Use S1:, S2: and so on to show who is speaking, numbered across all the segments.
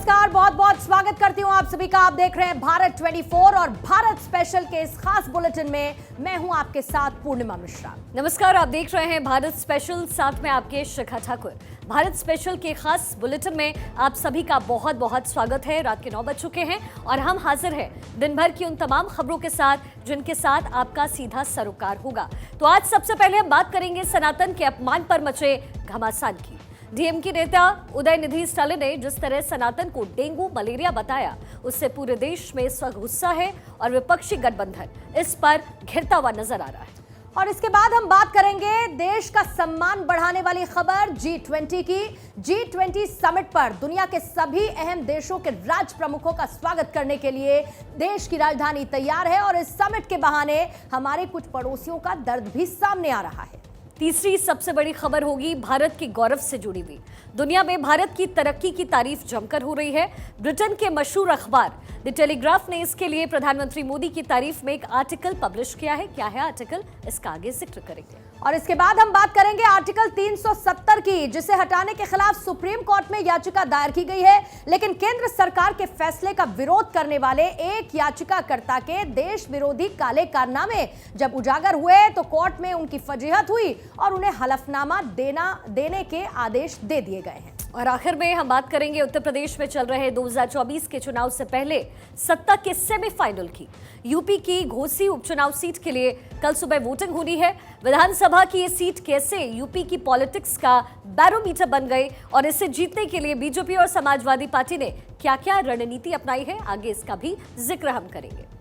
S1: नमस्कार, बहुत बहुत स्वागत करती हूं आप सभी का। आप देख रहे हैं भारत 24 और भारत स्पेशल के इस खास बुलेटिन में मैं हूं आपके साथ पूर्णिमा मिश्रा।
S2: नमस्कार, आप देख रहे हैं भारत स्पेशल, साथ में आपके शिखा ठाकुर। भारत स्पेशल के खास बुलेटिन में आप सभी का बहुत बहुत स्वागत है। रात के 9 बज चुके हैं और हम हाजिर हैं दिन भर की उन तमाम खबरों के साथ जिनके साथ आपका सीधा सरोकार होगा। तो आज सबसे पहले हम बात करेंगे सनातन के अपमान पर मचे घमासान की। डीएमके नेता उदयनिधि स्टालिन ने जिस तरह सनातन को डेंगू मलेरिया बताया, उससे पूरे देश में इस वक्त गुस्सा है और विपक्षी गठबंधन इस पर घिरता हुआ नजर आ रहा है।
S1: और इसके बाद हम बात करेंगे देश का सम्मान बढ़ाने वाली खबर G20 की। G20 समिट पर दुनिया के सभी अहम देशों के राष्ट्र प्रमुखों का स्वागत करने के लिए देश की राजधानी तैयार है और इस समिट के बहाने हमारे कुछ पड़ोसियों का दर्द भी सामने आ रहा है।
S2: तीसरी सबसे बड़ी खबर होगी भारत के गौरव से जुड़ी हुई। दुनिया में भारत की तरक्की की तारीफ जमकर हो रही है। ब्रिटेन के मशहूर अखबार द टेलीग्राफ ने इसके लिए प्रधानमंत्री मोदी की तारीफ में एक आर्टिकल पब्लिश किया है। क्या है आर्टिकल, इसका आगे जिक्र करेंगे।
S1: और इसके बाद हम बात करेंगे आर्टिकल 370 की, जिसे हटाने के खिलाफ सुप्रीम कोर्ट में याचिका दायर की गई है, लेकिन केंद्र सरकार के फैसले का विरोध करने वाले एक याचिकाकर्ता के देश विरोधी काले कारनामे जब उजागर हुए तो कोर्ट में उनकी फजीहत हुई और उन्हें हलफनामा देने के आदेश दे दिए गए हैं।
S2: और आखिर में हम बात करेंगे उत्तर प्रदेश में चल रहे 2024 के चुनाव से पहले सत्ता के सेमीफाइनल की। यूपी की घोसी उपचुनाव सीट के लिए कल सुबह वोटिंग होनी है। विधानसभा की ये सीट कैसे यूपी की पॉलिटिक्स का बैरोमीटर बन गई और इसे जीतने के लिए बीजेपी और समाजवादी पार्टी ने क्या क्या रणनीति अपनाई है, आगे इसका भी जिक्र हम करेंगे।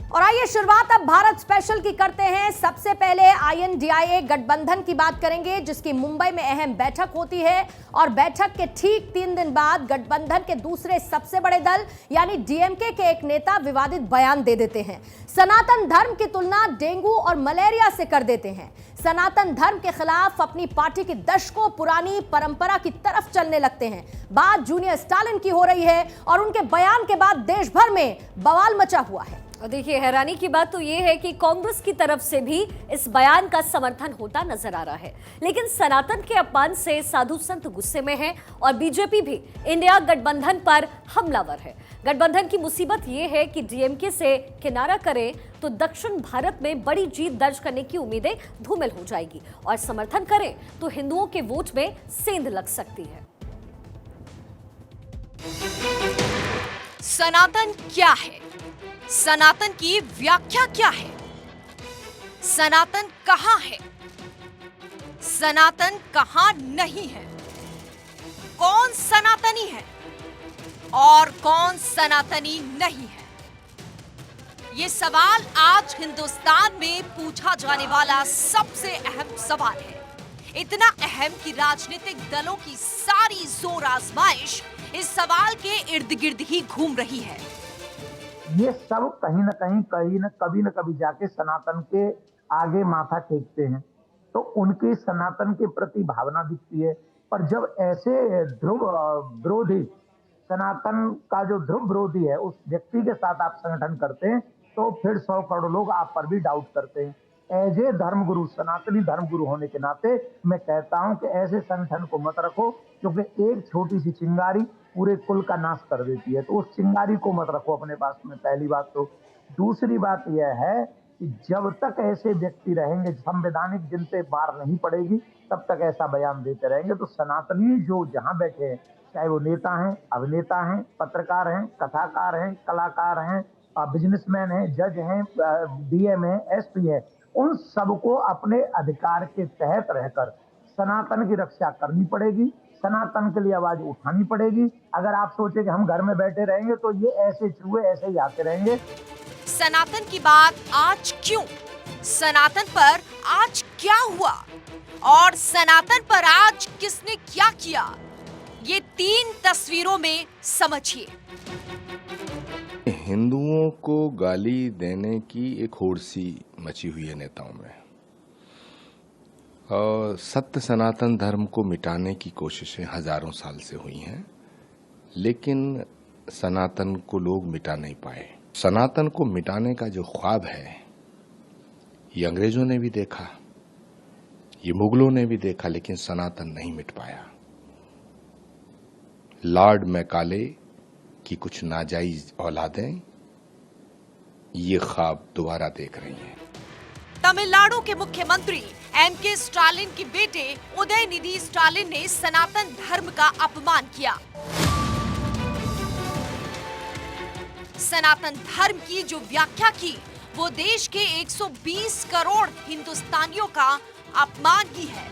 S1: और आइए शुरुआत अब भारत स्पेशल की करते हैं। सबसे पहले INDIA गठबंधन की बात करेंगे, जिसकी मुंबई में अहम बैठक होती है और बैठक के ठीक 3 दिन बाद गठबंधन के दूसरे सबसे बड़े दल यानी DMK के एक नेता विवादित बयान दे देते हैं। सनातन धर्म की तुलना डेंगू और मलेरिया से कर देते हैं। सनातन धर्म के खिलाफ अपनी पार्टी की दशकों पुरानी परंपरा की तरफ चलने लगते हैं। बात जूनियर स्टालिन की हो रही है और उनके बयान के बाद देश भर में बवाल मचा हुआ है।
S2: और देखिए, हैरानी की बात तो ये है कि कांग्रेस की तरफ से भी इस बयान का समर्थन होता नजर आ रहा है, लेकिन सनातन के अपमान से साधु संत गुस्से में हैं और बीजेपी भी इंडिया गठबंधन पर हमलावर है। गठबंधन की मुसीबत ये है कि DMK से किनारा करे तो दक्षिण भारत में बड़ी जीत दर्ज करने की उम्मीदें धूमिल हो जाएगी और समर्थन करे तो हिंदुओं के वोट में सेंध लग सकती है।
S3: सनातन क्या है? सनातन की व्याख्या क्या है? सनातन कहां है? सनातन कहां नहीं है? कौन सनातनी है और कौन सनातनी नहीं है? ये सवाल आज हिंदुस्तान में पूछा जाने वाला सबसे अहम सवाल है। इतना अहम कि राजनीतिक दलों की सारी जोर आजमाइश इस सवाल के इर्द गिर्द ही घूम रही है।
S4: ये सब कहीं न कभी न कभी जाके सनातन के आगे माथा टेकते हैं, तो उनकी सनातन के प्रति भावना दिखती है। पर जब ऐसे ध्रुव विरोधी, सनातन का जो ध्रुव विरोधी है, उस व्यक्ति के साथ आप संगठन करते हैं तो फिर 100 करोड़ लोग आप पर भी डाउट करते हैं। एज ए धर्मगुरु, सनातनी धर्मगुरु होने के नाते मैं कहता हूं कि ऐसे संगठन को मत रखो, क्योंकि एक छोटी सी चिंगारी पूरे कुल का नाश कर देती है। तो उस चिंगारी को मत रखो अपने पास में, पहली बात। तो दूसरी बात यह है कि जब तक ऐसे व्यक्ति रहेंगे, संवैधानिक जिन पे मार नहीं पड़ेगी, तब तक ऐसा बयान देते रहेंगे। तो सनातनी जो जहां बैठे हैं, चाहे वो नेता हैं, अभिनेता हैं, पत्रकार हैं, कथाकार हैं, कलाकार हैं, बिजनेसमैन हैं, जज हैं, DM हैं, SP हैं, उन सबको अपने अधिकार के तहत रहकर सनातन की रक्षा करनी पड़ेगी, सनातन के लिए आवाज उठानी पड़ेगी। अगर आप सोचे कि हम घर में बैठे रहेंगे तो ये ऐसे चूहे ऐसे ही आते रहेंगे।
S3: सनातन की बात आज क्यों? सनातन पर आज क्या हुआ और सनातन पर आज किसने क्या किया, ये 3 तस्वीरों में समझिए।
S5: हिंदुओं को गाली देने की एक होड़ सी मची हुई है नेताओं में, और सत्य सनातन धर्म को मिटाने की कोशिशें हजारों साल से हुई हैं, लेकिन सनातन को लोग मिटा नहीं पाए। सनातन को मिटाने का जो ख्वाब है ये अंग्रेजों ने भी देखा, ये मुगलों ने भी देखा, लेकिन सनातन नहीं मिट पाया। लॉर्ड मैकाले की कुछ नाजायज औलादें ये ख्वाब दोबारा देख रही हैं।
S3: तमिलनाडु के मुख्यमंत्री एमके स्टालिन के बेटे उदयनिधि स्टालिन ने सनातन धर्म का अपमान किया। सनातन धर्म की जो व्याख्या की वो देश के 120 करोड़ हिंदुस्तानियों का अपमान की है।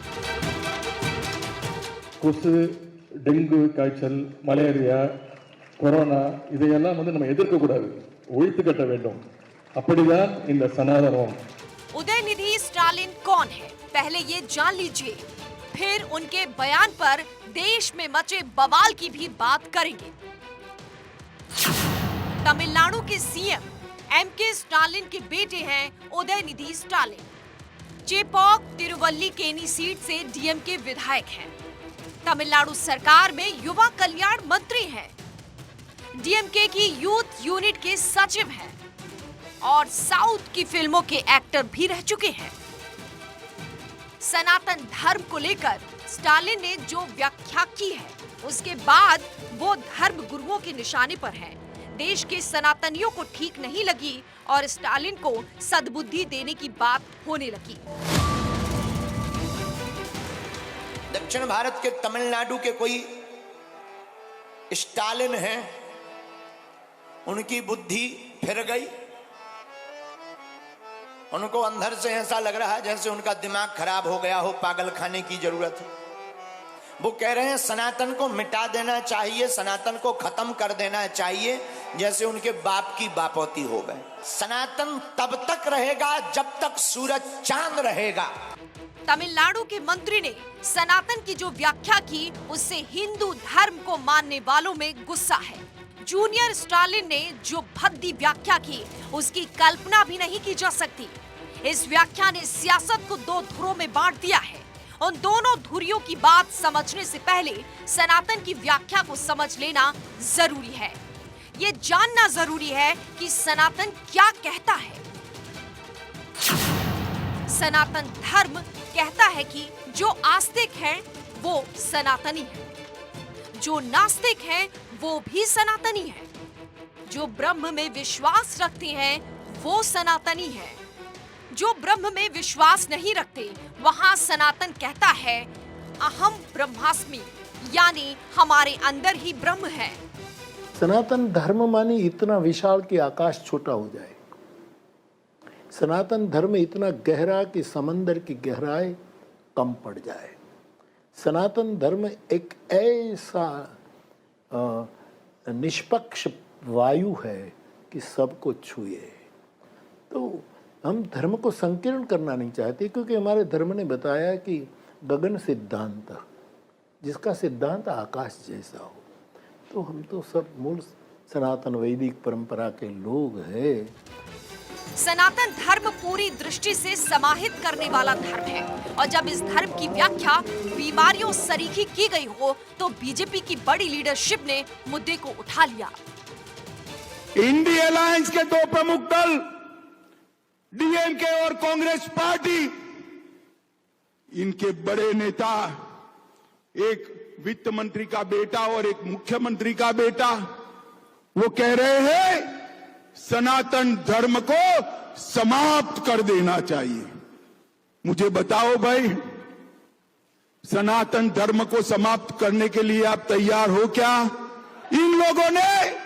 S6: கொசு, டெங்கு காய்ச்சல், மலேரியா, கொரோனா இதையெல்லாம் நம்ம எதிர்க்க கூடாது, ஒழித்து கட்ட வேண்டும். அப்படிதான் இந்த சனாதனம்.
S3: उदयनिधि स्टालिन कौन है, पहले ये जान लीजिए, फिर उनके बयान पर देश में मचे बवाल की भी बात करेंगे। तमिलनाडु के सीएम एमके स्टालिन के बेटे हैं उदयनिधि स्टालिन। चेपॉक तिरुवल्लीकेनी सीट से डीएमके विधायक हैं। तमिलनाडु सरकार में युवा कल्याण मंत्री हैं। डीएमके की यूथ यूनिट के सचिव हैं और साउथ की फिल्मों के एक्टर भी रह चुके हैं। सनातन धर्म को लेकर स्टालिन ने जो व्याख्या की है उसके बाद वो धर्म गुरुओं के निशाने पर हैं। देश के सनातनियों को ठीक नहीं लगी और स्टालिन को सद्बुद्धि देने की बात होने लगी।
S7: दक्षिण भारत के तमिलनाडु के कोई स्टालिन हैं, उनकी बुद्धि फिर गई। उनको अंदर से ऐसा लग रहा है जैसे उनका दिमाग खराब हो गया हो, पागल खाने की जरूरत है। वो कह रहे हैं सनातन को मिटा देना चाहिए, सनातन को खत्म कर देना चाहिए, जैसे उनके बाप की बापौती हो गए। सनातन तब तक रहेगा जब तक सूरज चांद रहेगा।
S3: तमिलनाडु के मंत्री ने सनातन की जो व्याख्या की उससे हिंदू धर्म को मानने वालों में गुस्सा है। जूनियर स्टालिन ने जो भद्दी व्याख्या की उसकी कल्पना भी नहीं की जा सकती। इस व्याख्या ने सियासत को दो धुरों में बांट दिया है। उन दोनों धुरियों की बात समझने से पहले सनातन की व्याख्या को समझ लेना जरूरी है। ये जानना जरूरी है कि सनातन क्या कहता है। सनातन धर्म कहता है कि जो आस्तिक हैं वो सनातनी है, जो नास्तिक हैं वो भी सनातनी है, जो ब्रह्म में विश्वास रखते हैं वो सनातनी है, जो ब्रह्म में विश्वास नहीं रखते वहां सनातन कहता है अहम ब्रह्मास्मि, यानी हमारे अंदर ही ब्रह्म है।
S8: सनातन धर्म मानी इतना विशाल कि आकाश छोटा हो जाए। सनातन धर्म इतना गहरा कि समंदर की गहराई कम पड़ जाए। सनातन धर्म एक ऐसा निष्पक्ष वायु है कि सबको छुए। तो हम धर्म को संकीर्ण करना नहीं चाहते, क्योंकि हमारे धर्म ने बताया कि गगन सिद्धांत, जिसका सिद्धांत आकाश जैसा हो। तो हम तो सब मूल सनातन वैदिक परंपरा के लोग हैं।
S3: सनातन धर्म पूरी दृष्टि से समाहित करने वाला धर्म है और जब इस धर्म की व्याख्या बीमारियों सरीखी की गई हो तो बीजेपी की बड़ी लीडरशिप ने मुद्दे को उठा लिया।
S9: इंडी अलायंस के दो प्रमुख दल डीएमके और कांग्रेस पार्टी, इनके बड़े नेता, एक वित्त मंत्री का बेटा और एक मुख्यमंत्री का बेटा, वो कह रहे हैं सनातन धर्म को समाप्त कर देना चाहिए। मुझे बताओ भाई, सनातन धर्म को समाप्त करने के लिए आप तैयार हो क्या? इन लोगों ने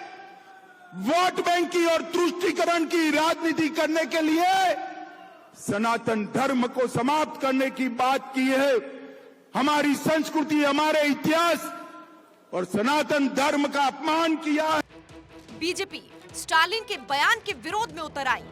S9: वोट बैंक की और तुष्टीकरण की राजनीति करने के लिए सनातन धर्म को समाप्त करने की बात की है। हमारी संस्कृति, हमारे इतिहास और सनातन धर्म का अपमान किया।
S3: बीजेपी स्टालिन के बयान के विरोध में उतर आई।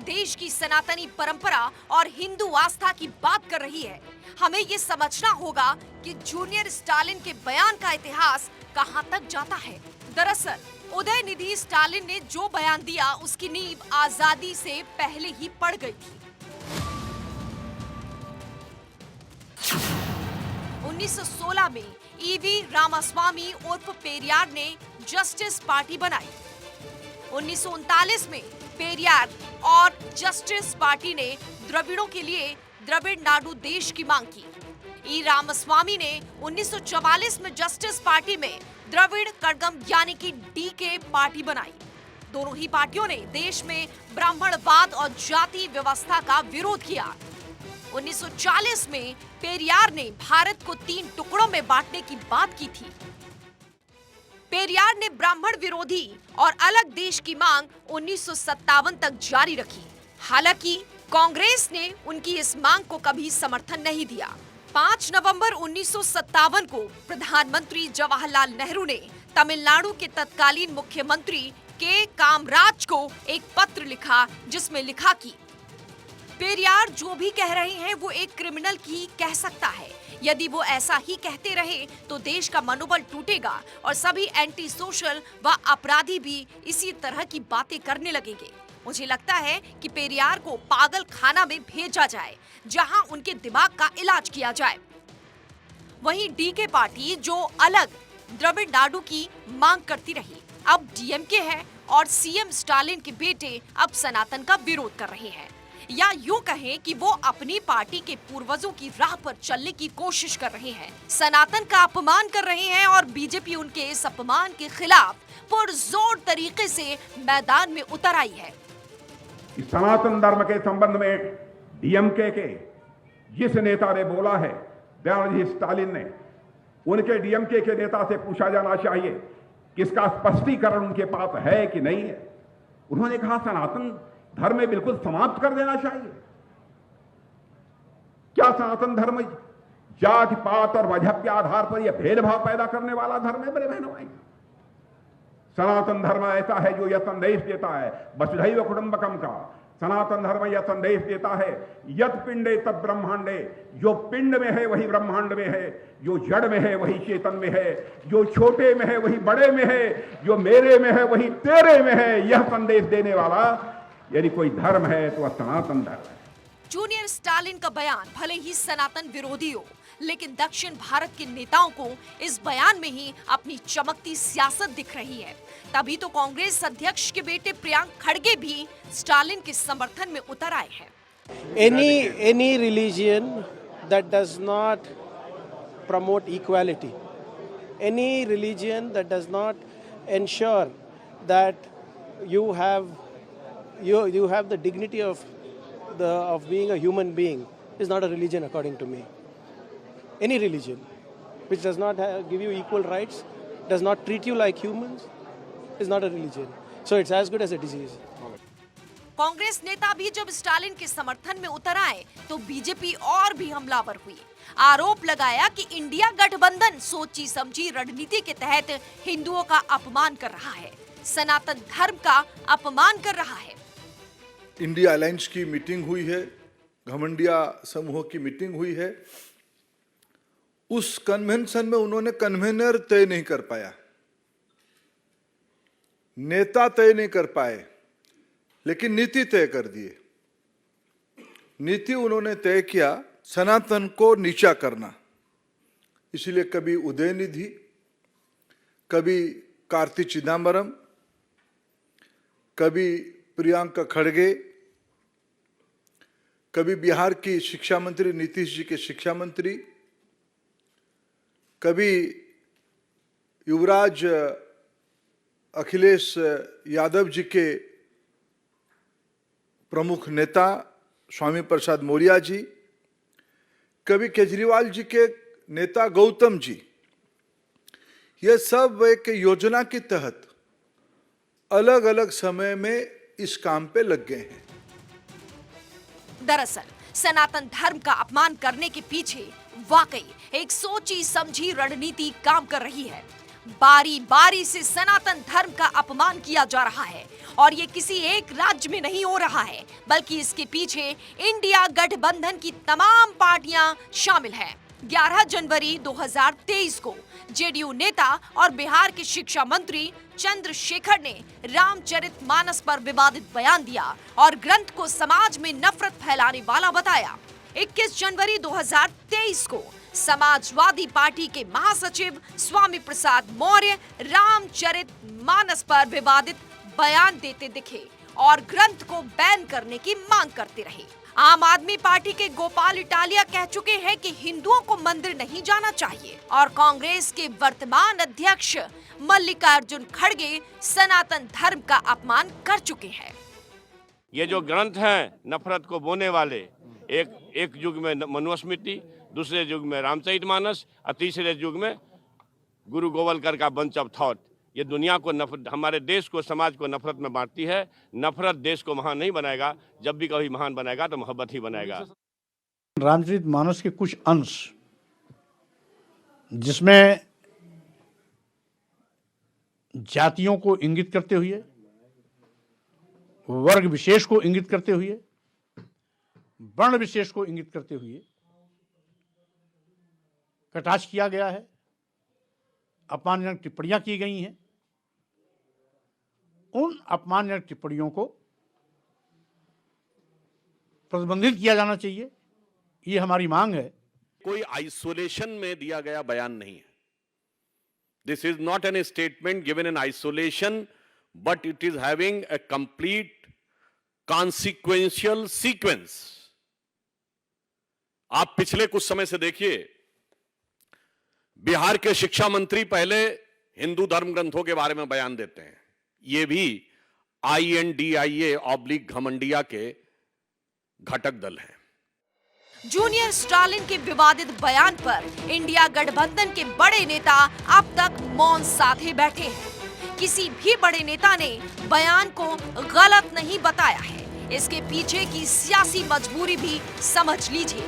S3: देश की सनातनी परंपरा और हिंदू आस्था की बात कर रही है। हमें ये समझना होगा कि जूनियर स्टालिन के बयान का इतिहास कहां तक जाता है। दरअसल उदयनिधि स्टालिन ने जो बयान दिया उसकी नींव आजादी से पहले ही पड़ गई थी। 1916 में ईवी रामास्वामी उर्फ पेरियार ने जस्टिस पार्टी बनाई। 1939 में पेरियार और जस्टिस पार्टी ने द्रविड़ों के लिए द्रविड़ नाडु देश की मांग की। ई रामास्वामी ने 1944 में जस्टिस पार्टी में द्रविड़ कड़गम यानी कि डीके पार्टी बनाई। दोनों ही पार्टियों ने देश में ब्राह्मणवाद और जाति व्यवस्था का विरोध किया। 1940 में पेरियार ने भारत को 3 टुकड़ों में बांटने की बात की थी। पेरियार ने ब्राह्मण विरोधी और अलग देश की मांग 1957 तक जारी रखी। हालांकि कांग्रेस ने उनकी इस मांग को कभी समर्थन नहीं दिया। 5 नवंबर 1957 को प्रधानमंत्री जवाहरलाल नेहरू ने तमिलनाडु के तत्कालीन मुख्यमंत्री के कामराज को एक पत्र लिखा, जिसमें लिखा कि पेरियार जो भी कह रहे हैं वो एक क्रिमिनल ही कह सकता है। यदि वो ऐसा ही कहते रहे तो देश का मनोबल टूटेगा और सभी एंटी सोशल व अपराधी भी इसी तरह की बातें करने लगेंगे। मुझे लगता है कि पेरियार को पागल खाना में भेजा जाए, जहां उनके दिमाग का इलाज किया जाए। वहीं डीके पार्टी जो अलग द्रविड़ नाडु की मांग करती रही, अब डीएमके है और सीएम स्टालिन के बेटे अब सनातन का विरोध कर रहे हैं, या यूं कहें कि वो अपनी पार्टी के पूर्वजों की राह पर चलने की कोशिश कर रहे हैं, सनातन का अपमान कर रहे हैं और बीजेपी उनके इस अपमान के खिलाफ पुरजोर तरीके से मैदान में उतर आई है।
S9: सनातन धर्म के संबंध में डीएमके के जिस नेता ने बोला है, दयानिधि स्टालिन ने, उनके डीएमके के नेता से पूछा जाना चाहिए कि इसका स्पष्टीकरण उनके पास है कि नहीं है। उन्होंने कहा सनातन धर्म में बिल्कुल समाप्त कर देना चाहिए। क्या सनातन धर्म जाति पात और मजहब के आधार पर यह भेदभाव पैदा करने वाला धर्म है? मेरे बहनों भाई, सनातन धर्म ऐसा है जो यह संदेश देता है वसुधैव कुटुंबकम का। सनातन धर्म यह संदेश देता है यत पिंडे तद ब्रह्मांडे, जो पिंड में है वही ब्रह्मांड में है, जो जड़ में है वही चेतन में है, जो छोटे में है वही बड़े में है, जो मेरे में है वही तेरे में है। यह संदेश देने वाला यदि कोई धर्म है तो वह सनातन धर्म है।
S3: जूनियर स्टालिन का बयान भले ही सनातन विरोधी हो, लेकिन दक्षिण भारत के नेताओं को इस बयान में ही अपनी चमकती सियासत दिख रही है। तभी तो कांग्रेस अध्यक्ष के बेटे प्रियंक खड़गे भी स्टालिन के समर्थन में उतर आए हैं।
S10: Any religion that does not promote equality, any religion that does not ensure that you have the dignity of being a human being is not a religion according to me. Any religion which does not give you equal rights, does not treat you like humans, is not a religion. So it's as good as a disease.
S3: Congress नेता भी जब Stalin के समर्थन में उतर आए तो BJP और भी हमलावर हुई। आरोप लगाया कि इंडिया गठबंधन सोची समझी रणनीति के तहत हिंदुओं का अपमान कर रहा है, सनातन धर्म का अपमान कर रहा है।
S11: इंडिया अलायंस की मीटिंग हुई है, घमंडिया समूह की मीटिंग हुई है। उस कन्वेंशन में उन्होंने कन्वेनर तय नहीं कर पाया, नेता तय नहीं कर पाए, लेकिन नीति तय कर दिए। नीति उन्होंने तय किया सनातन को नीचा करना। इसलिए कभी उदयनिधि, कभी कार्ति चिदम्बरम, कभी प्रियंका खड़गे, कभी बिहार की शिक्षा मंत्री नीतीश जी के शिक्षा मंत्री, कभी युवराज अखिलेश यादव जी के प्रमुख नेता स्वामी प्रसाद मौर्य जी, कभी केजरीवाल जी के नेता गौतम जी, ये सब एक योजना के तहत अलग अलग समय में इस काम पे लग गए हैं।
S3: दरअसल सनातन धर्म का अपमान करने के पीछे वाकई एक सोची समझी रणनीति काम कर रही है। बारी बारी से सनातन धर्म का अपमान किया जा रहा है और ये किसी एक राज्य में नहीं हो रहा है, बल्कि इसके पीछे इंडिया गठबंधन की तमाम पार्टियां शामिल हैं। 11 जनवरी 2023 को जेडीयू नेता और बिहार के शिक्षा मंत्री चंद्रशेखर ने रामचरितमानस पर विवादित बयान दिया और ग्रंथ को समाज में नफरत फैलाने वाला बताया। 21 जनवरी 2023 को समाजवादी पार्टी के महासचिव स्वामी प्रसाद मौर्य रामचरितमानस पर विवादित बयान देते दिखे और ग्रंथ को बैन करने की मांग करते रहे। आम आदमी पार्टी के गोपाल इटालिया कह चुके हैं कि हिंदुओं को मंदिर नहीं जाना चाहिए और कांग्रेस के वर्तमान अध्यक्ष मल्लिकार्जुन खड़गे सनातन धर्म का अपमान कर चुके हैं।
S12: ये जो ग्रंथ हैं नफरत को बोने वाले, एक युग में मनुस्मृति, दूसरे युग में रामचरितमानस और तीसरे युग में गुरु गोवलकर का बंच ऑफ थॉट, ये दुनिया को हमारे देश को, समाज को नफरत में बांटती है। नफरत देश को महान नहीं बनाएगा, जब भी कभी महान बनाएगा तो मोहब्बत ही बनाएगा।
S13: रामचरितमानस के कुछ अंश जिसमें जातियों को इंगित करते हुए, वर्ग विशेष को इंगित करते हुए, वर्ण विशेष को इंगित करते हुए कटाक्ष किया गया है, अपमानजनक टिप्पणियां की गई हैं। उन अपमानजनक टिप्पणियों को प्रतिबंधित किया जाना चाहिए, ये हमारी मांग है।
S14: कोई आइसोलेशन में दिया गया बयान नहीं है। This is not an statement given in isolation, but it is having a complete consequential sequence. आप पिछले कुछ समय से देखिए, बिहार के शिक्षा मंत्री पहले हिंदू धर्म ग्रंथों के बारे में बयान देते हैं, ये भी INDIA/घमंडिया के घटक दल हैं।
S3: जूनियर स्टालिन के विवादित बयान पर इंडिया गठबंधन के बड़े नेता अब तक मौन साधे बैठे हैं। किसी भी बड़े नेता ने बयान को गलत नहीं बताया है, इसके पीछे की सियासी मजबूरी भी समझ लीजिए।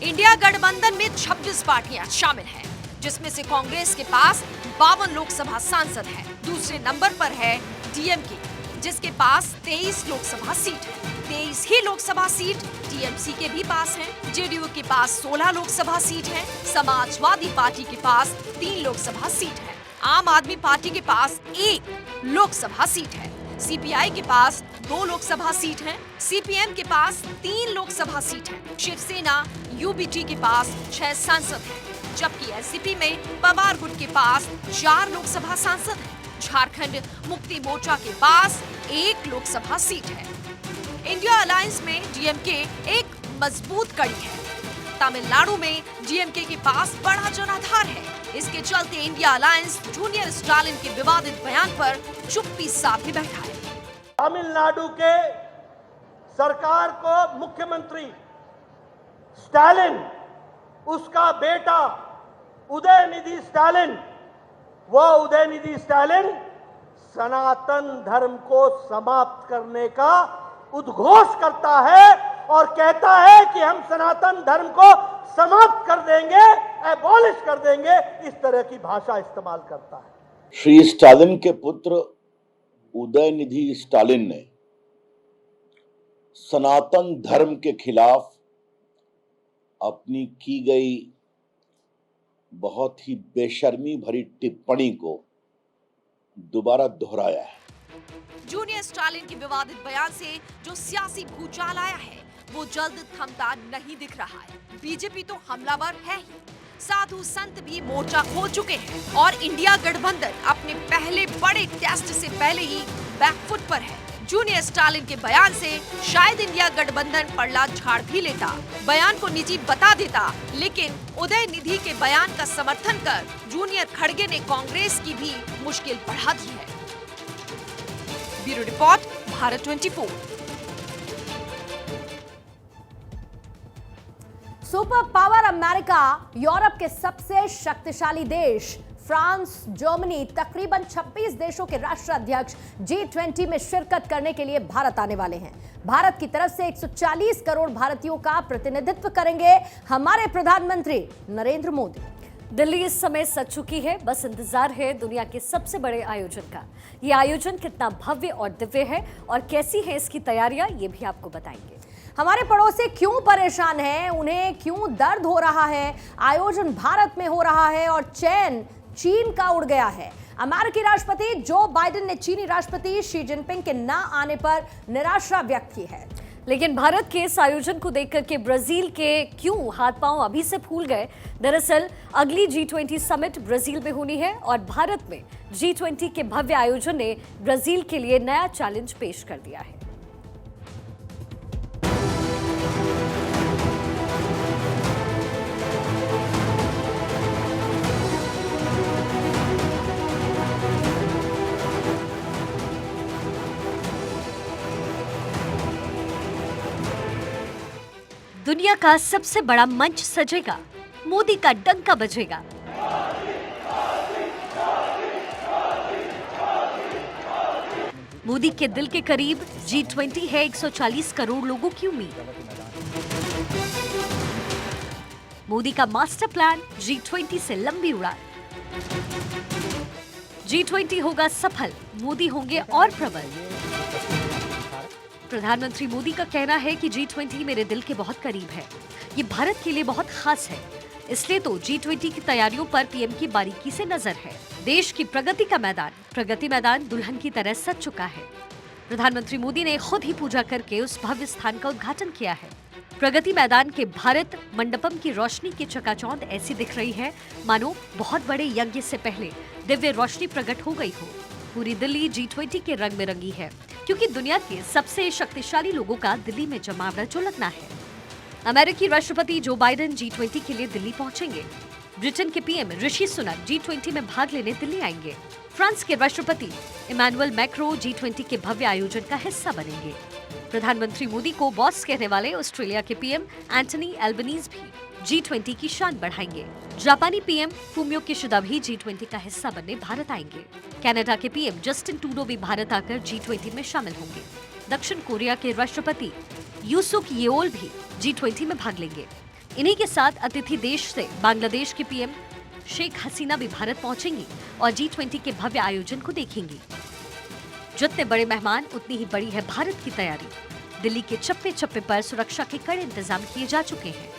S3: इंडिया गठबंधन में 26 पार्टियां शामिल हैं, जिसमें से कांग्रेस के पास 52 लोकसभा सांसद हैं। दूसरे नंबर पर है DMK, जिसके पास 23 लोकसभा सीट है। 23 ही लोकसभा सीट TMC के भी पास है। JDU के पास 16 लोकसभा सीट है। समाजवादी पार्टी के पास 3 लोकसभा सीट है। आम आदमी पार्टी के पास 1 लोकसभा सीट है। CPI के पास 2 लोकसभा सीट है। CPM के पास 3 लोकसभा सीट है। शिवसेना UBT के पास 6 सांसद हैं, जबकि NCP में पवार गुट के पास 4 लोकसभा सांसद हैं। झारखंड मुक्ति मोर्चा के पास 1 लोकसभा सीट है। इंडिया अलायंस में DMK एक मजबूत कड़ी है। तमिलनाडु में DMK के पास बड़ा जनाधार है। इसके चलते इंडिया अलायंस जूनियर स्टालिन के विवादित बयान पर चुप्पी साधे बैठा है।
S10: तमिलनाडु के सरकार को मुख्यमंत्री स्टालिन, उसका बेटा उदयनिधि स्टालिन, वो उदयनिधि स्टालिन सनातन धर्म को समाप्त करने का उद्घोष करता है और कहता है कि हम सनातन धर्म को समाप्त कर देंगे, एबॉलिश कर देंगे, इस तरह की भाषा इस्तेमाल करता है।
S15: श्री स्टालिन के पुत्र उदयनिधि स्टालिन ने सनातन धर्म के खिलाफ अपनी की गई बहुत ही बेशर्मी भरी टिप्पणी को दोबारा दोहराया है।
S3: जूनियर स्टालिन के विवादित बयान से जो सियासी भूचाल आया है, वो जल्द थमता नहीं दिख रहा है। बीजेपी तो हमलावर है ही, साधु संत भी मोर्चा खो चुके हैं और इंडिया गठबंधन अपने पहले बड़े टेस्ट से पहले ही बैकफुट पर है। जूनियर स्टालिन के बयान से शायद इंडिया गठबंधन पड़ला झाड़ भी लेता, बयान को निजी बता देता, लेकिन उदयनिधि के बयान का समर्थन कर जूनियर खड़गे ने कांग्रेस की भी मुश्किल बढ़ा दी है। Bureau report, Bharat 24।
S1: Super power America, Europe के सबसे शक्तिशाली देश फ्रांस, जर्मनी, तकरीबन 26 देशों के राष्ट्राध्यक्ष G20 में शिरकत करने के लिए भारत आने वाले हैं। भारत की तरफ से 140 करोड़ भारतीयों का प्रतिनिधित्व करेंगे हमारे प्रधानमंत्री नरेंद्र मोदी।
S2: दिल्ली इस समय सज चुकी है, बस इंतजार है दुनिया के सबसे बड़े आयोजन का। ये आयोजन कितना भव्य और दिव्य है और कैसी है इसकी तैयारियां, ये भी आपको बताएंगे।
S1: हमारे पड़ोसी क्यों परेशान हैं, उन्हें क्यों दर्द हो रहा है, आयोजन भारत में हो रहा है और चैन चीन का उड़ गया है। अमेरिकी राष्ट्रपति जो बाइडेन ने चीनी राष्ट्रपति शी जिनपिंग के न आने पर निराशा व्यक्त की है।
S2: लेकिन भारत के इस आयोजन को देख करके ब्राजील के क्यों हाथ पांव अभी से फूल गए? दरअसल अगली G20 समिट ब्राजील में होनी है और भारत में G20 के भव्य आयोजन ने ब्राजील के लिए नया चैलेंज पेश कर दिया है। दुनिया का सबसे बड़ा मंच सजेगा, मोदी का डंका बजेगा। मोदी के दिल के करीब G20 है 140 करोड़ लोगों की उम्मीद। मोदी का मास्टर प्लान G20 से लंबी उड़ान। G20 होगा सफल, मोदी होंगे और प्रबल। प्रधानमंत्री मोदी का कहना है कि G20 मेरे दिल के बहुत करीब है, ये भारत के लिए बहुत खास है, इसलिए तो G20 की तैयारियों पर पीएम की बारीकी से नजर है। देश की प्रगति का प्रगति मैदान दुल्हन की तरह सज चुका है। प्रधानमंत्री मोदी ने खुद ही पूजा करके उस भव्य स्थान का उद्घाटन किया है। प्रगति मैदान के भारत मंडपम की रोशनी की चकाचौंध ऐसी दिख रही है मानो बहुत बड़े यज्ञ से पहले दिव्य रोशनी प्रकट हो गई हो। पूरी दिल्ली G20 के रंग में रंगी है, क्योंकि दुनिया के सबसे शक्तिशाली लोगों का दिल्ली में जमावड़ा जो लगना है। अमेरिकी राष्ट्रपति जो बाइडेन G20 के लिए दिल्ली पहुंचेंगे। ब्रिटेन के पीएम ऋषि सुनक G20 में भाग लेने दिल्ली आएंगे। फ्रांस के राष्ट्रपति इमैनुअल मैक्रो G20 के भव्य आयोजन का हिस्सा बनेंगे। प्रधानमंत्री मोदी को बॉस कहने वाले ऑस्ट्रेलिया के पीएम एंटनी एल्बनीज भी G20 की शान बढ़ाएंगे। जापानी पीएम फूमियो किशिदा भी G20 का हिस्सा बनने भारत आएंगे। कनाडा के पीएम जस्टिन ट्रूडो भी भारत आकर G20 में शामिल होंगे। दक्षिण कोरिया के राष्ट्रपति यूसुक येओल भी G20 में भाग लेंगे। इन्हीं के साथ अतिथि देश से बांग्लादेश के पीएम शेख हसीना भी भारत पहुंचेंगी और G20 के भव्य आयोजन को देखेंगी। जितने बड़े मेहमान उतनी ही बड़ी है भारत की तैयारी। दिल्ली के चप्पे चप्पे पर सुरक्षा के कड़े इंतजाम किए जा चुके हैं,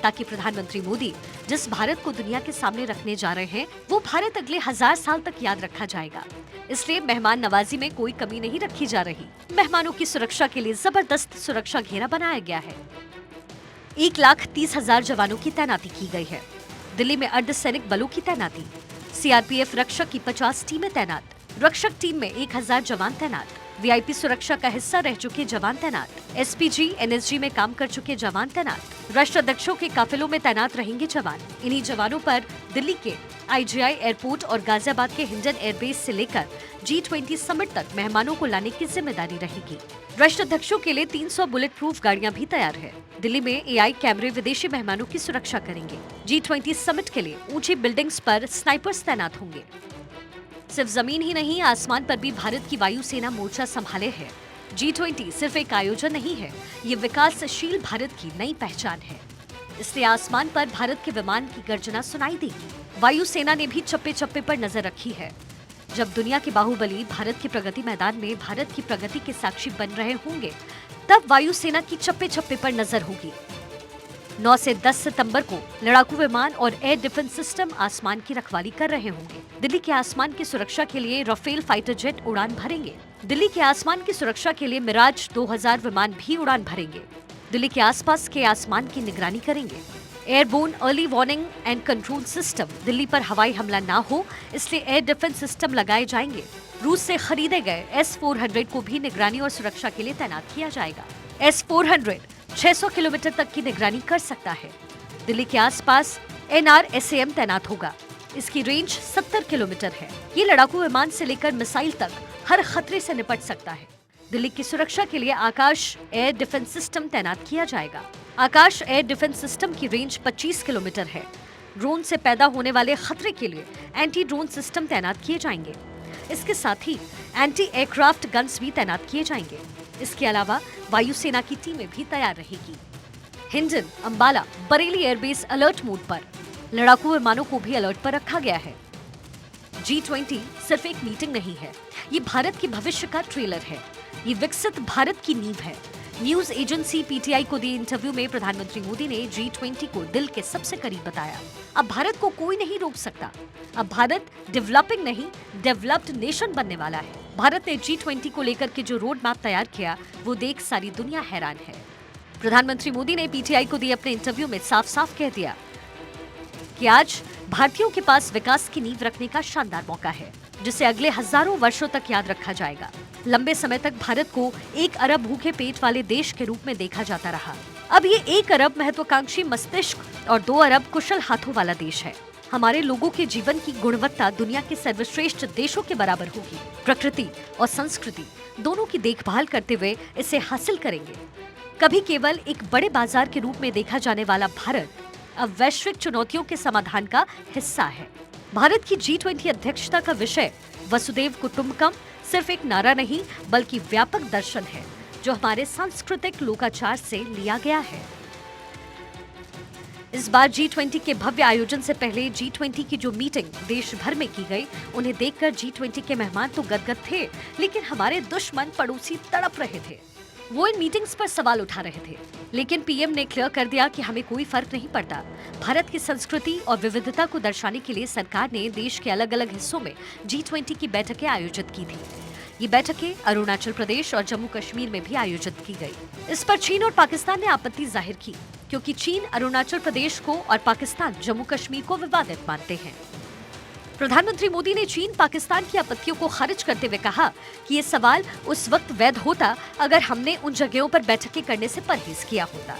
S2: ताकि प्रधानमंत्री मोदी जिस भारत को दुनिया के सामने रखने जा रहे हैं वो भारत अगले 1000 साल तक याद रखा जाएगा। इसलिए मेहमान नवाजी में कोई कमी नहीं रखी जा रही। मेहमानों की सुरक्षा के लिए जबरदस्त सुरक्षा घेरा बनाया गया है। 1,30,000 जवानों की तैनाती की गई है। दिल्ली में अर्धसैनिक बलों की तैनाती। सीआरपीएफ रक्षक की 50 टीमें तैनात। रक्षक टीम में 1000 जवान तैनात। वीआईपी सुरक्षा का हिस्सा रह चुके जवान तैनात। एसपीजी, एनएसजी में काम कर चुके जवान तैनात। राष्ट्राध्यक्षों के काफिलों में तैनात रहेंगे जवान। इन्हीं जवानों पर दिल्ली के आईजीआई एयरपोर्ट और गाजियाबाद के हिंडन एयरबेस से लेकर G20 समिट तक मेहमानों को लाने की जिम्मेदारी रहेगी। राष्ट्राध्यक्षों के लिए 300 बुलेट प्रूफ गाड़ियां भी तैयार है। दिल्ली में एआई कैमरे विदेशी मेहमानों की सुरक्षा करेंगे। G20 समिट के लिए ऊंची बिल्डिंग्स पर स्नाइपर्स तैनात होंगे। सिर्फ जमीन ही नहीं, आसमान पर भी भारत की वायुसेना मोर्चा संभाले है। G20 सिर्फ एक आयोजन नहीं है, ये विकासशील भारत की नई पहचान है। इसलिए आसमान पर भारत के विमान की गर्जना सुनाई देगी। वायुसेना ने भी चप्पे चप्पे पर नजर रखी है। जब दुनिया के बाहुबली भारत के प्रगति मैदान में भारत की प्रगति के साक्षी बन रहे होंगे, तब वायुसेना की चप्पे चप्पे पर नजर होगी। 9 से 10 सितंबर को लड़ाकू विमान और एयर डिफेंस सिस्टम आसमान की रखवाली कर रहे होंगे। दिल्ली के आसमान की सुरक्षा के लिए राफेल फाइटर जेट उड़ान भरेंगे। दिल्ली के आसमान की सुरक्षा के लिए मिराज 2000 विमान भी उड़ान भरेंगे। दिल्ली के आसपास के आसमान की निगरानी करेंगे। Airborne early warning and control system, Delhi पर हवाई हमला ना हो इसलिए एयर डिफेंस सिस्टम लगाए जाएंगे। रूस से खरीदे गए S-400 को भी निगरानी और सुरक्षा के लिए तैनात किया जाएगा। S-400 600 किलोमीटर तक की निगरानी कर सकता है। दिल्ली के आसपास NRSAM तैनात होगा। इसकी रेंज 70 किलोमीटर है। ये लड़ाकू विमान से लेकर मिसाइल तक हर खतरे से निपट सकता है। दिल्ली की सुरक्षा के लिए आकाश एयर डिफेंस सिस्टम तैनात किया जाएगा। आकाश एयर डिफेंस सिस्टम की रेंज 25 किलोमीटर है। ड्रोन से पैदा होने वाले खतरे के लिए एंटी ड्रोन सिस्टम तैनात किए जाएंगे। इसके साथ ही एंटी एयरक्राफ्ट गन्स भी तैनात किए जाएंगे। इसके अलावा वायुसेना की टीमें भी तैयार रहेगी। Hindon, Ambala, Bareilly airbase alert mode पर। लड़ाकू विमानों को भी अलर्ट पर रखा गया है। G20 सिर्फ एक मीटिंग नहीं है, ये भारत के भविष्य का ट्रेलर है। ये विकसित भारत की नींव है। न्यूज एजेंसी PTI को दिए इंटरव्यू में प्रधानमंत्री मोदी ने G20 को दिल के सबसे करीब बताया। अब भारत को कोई नहीं रोक सकता। अब भारत डेवलपिंग नहीं, डेवलप्ड नेशन बनने वाला है। भारत ने G20 को लेकर के जो रोड मैप तैयार किया वो देख सारी दुनिया हैरान है। प्रधानमंत्री मोदी ने पीटीआई को दिए अपने इंटरव्यू में साफ साफ कह दिया कि आज भारतीयों के पास विकास की नींव रखने का शानदार मौका है, जिसे अगले हजारों वर्षों तक याद रखा जाएगा। लंबे समय तक भारत को 1 अरब भूखे पेट वाले देश के रूप में देखा जाता रहा। अब ये 1 अरब महत्वाकांक्षी मस्तिष्क और 2 अरब कुशल हाथों वाला देश है। हमारे लोगों के जीवन की गुणवत्ता दुनिया के सर्वश्रेष्ठ देशों के बराबर होगी। प्रकृति और संस्कृति दोनों की देखभाल करते हुए इसे हासिल करेंगे। कभी केवल एक बड़े बाजार के रूप में देखा जाने वाला भारत अब वैश्विक चुनौतियों के समाधान का हिस्सा है। भारत की G20 अध्यक्षता का विषय वसुधैव कुटुंबकम सिर्फ एक नारा नहीं बल्कि व्यापक दर्शन है, जो हमारे सांस्कृतिक लोकाचार से लिया गया है। इस बार G20 के भव्य आयोजन से पहले G20 की जो मीटिंग देश भर में की गई, उन्हें देखकर G20 के मेहमान तो गदगद थे, लेकिन हमारे दुश्मन पड़ोसी तड़प रहे थे। वो इन मीटिंग्स पर सवाल उठा रहे थे, लेकिन पीएम ने क्लियर कर दिया कि हमें कोई फर्क नहीं पड़ता। भारत की संस्कृति और विविधता को दर्शाने के लिए सरकार ने देश के अलग अलग हिस्सों में G20 की बैठकें आयोजित की थी। ये बैठकें अरुणाचल प्रदेश और जम्मू कश्मीर में भी आयोजित की गई। इस पर चीन और पाकिस्तान ने आपत्ति जाहिर की, क्योंकि चीन अरुणाचल प्रदेश को और पाकिस्तान जम्मू कश्मीर को विवादित मानते हैं। प्रधानमंत्री मोदी ने चीन पाकिस्तान की आपत्तियों को खारिज करते हुए कहा कि ये सवाल उस वक्त वैध होता अगर हमने उन जगहों पर बैठकें करने से परहेज किया होता।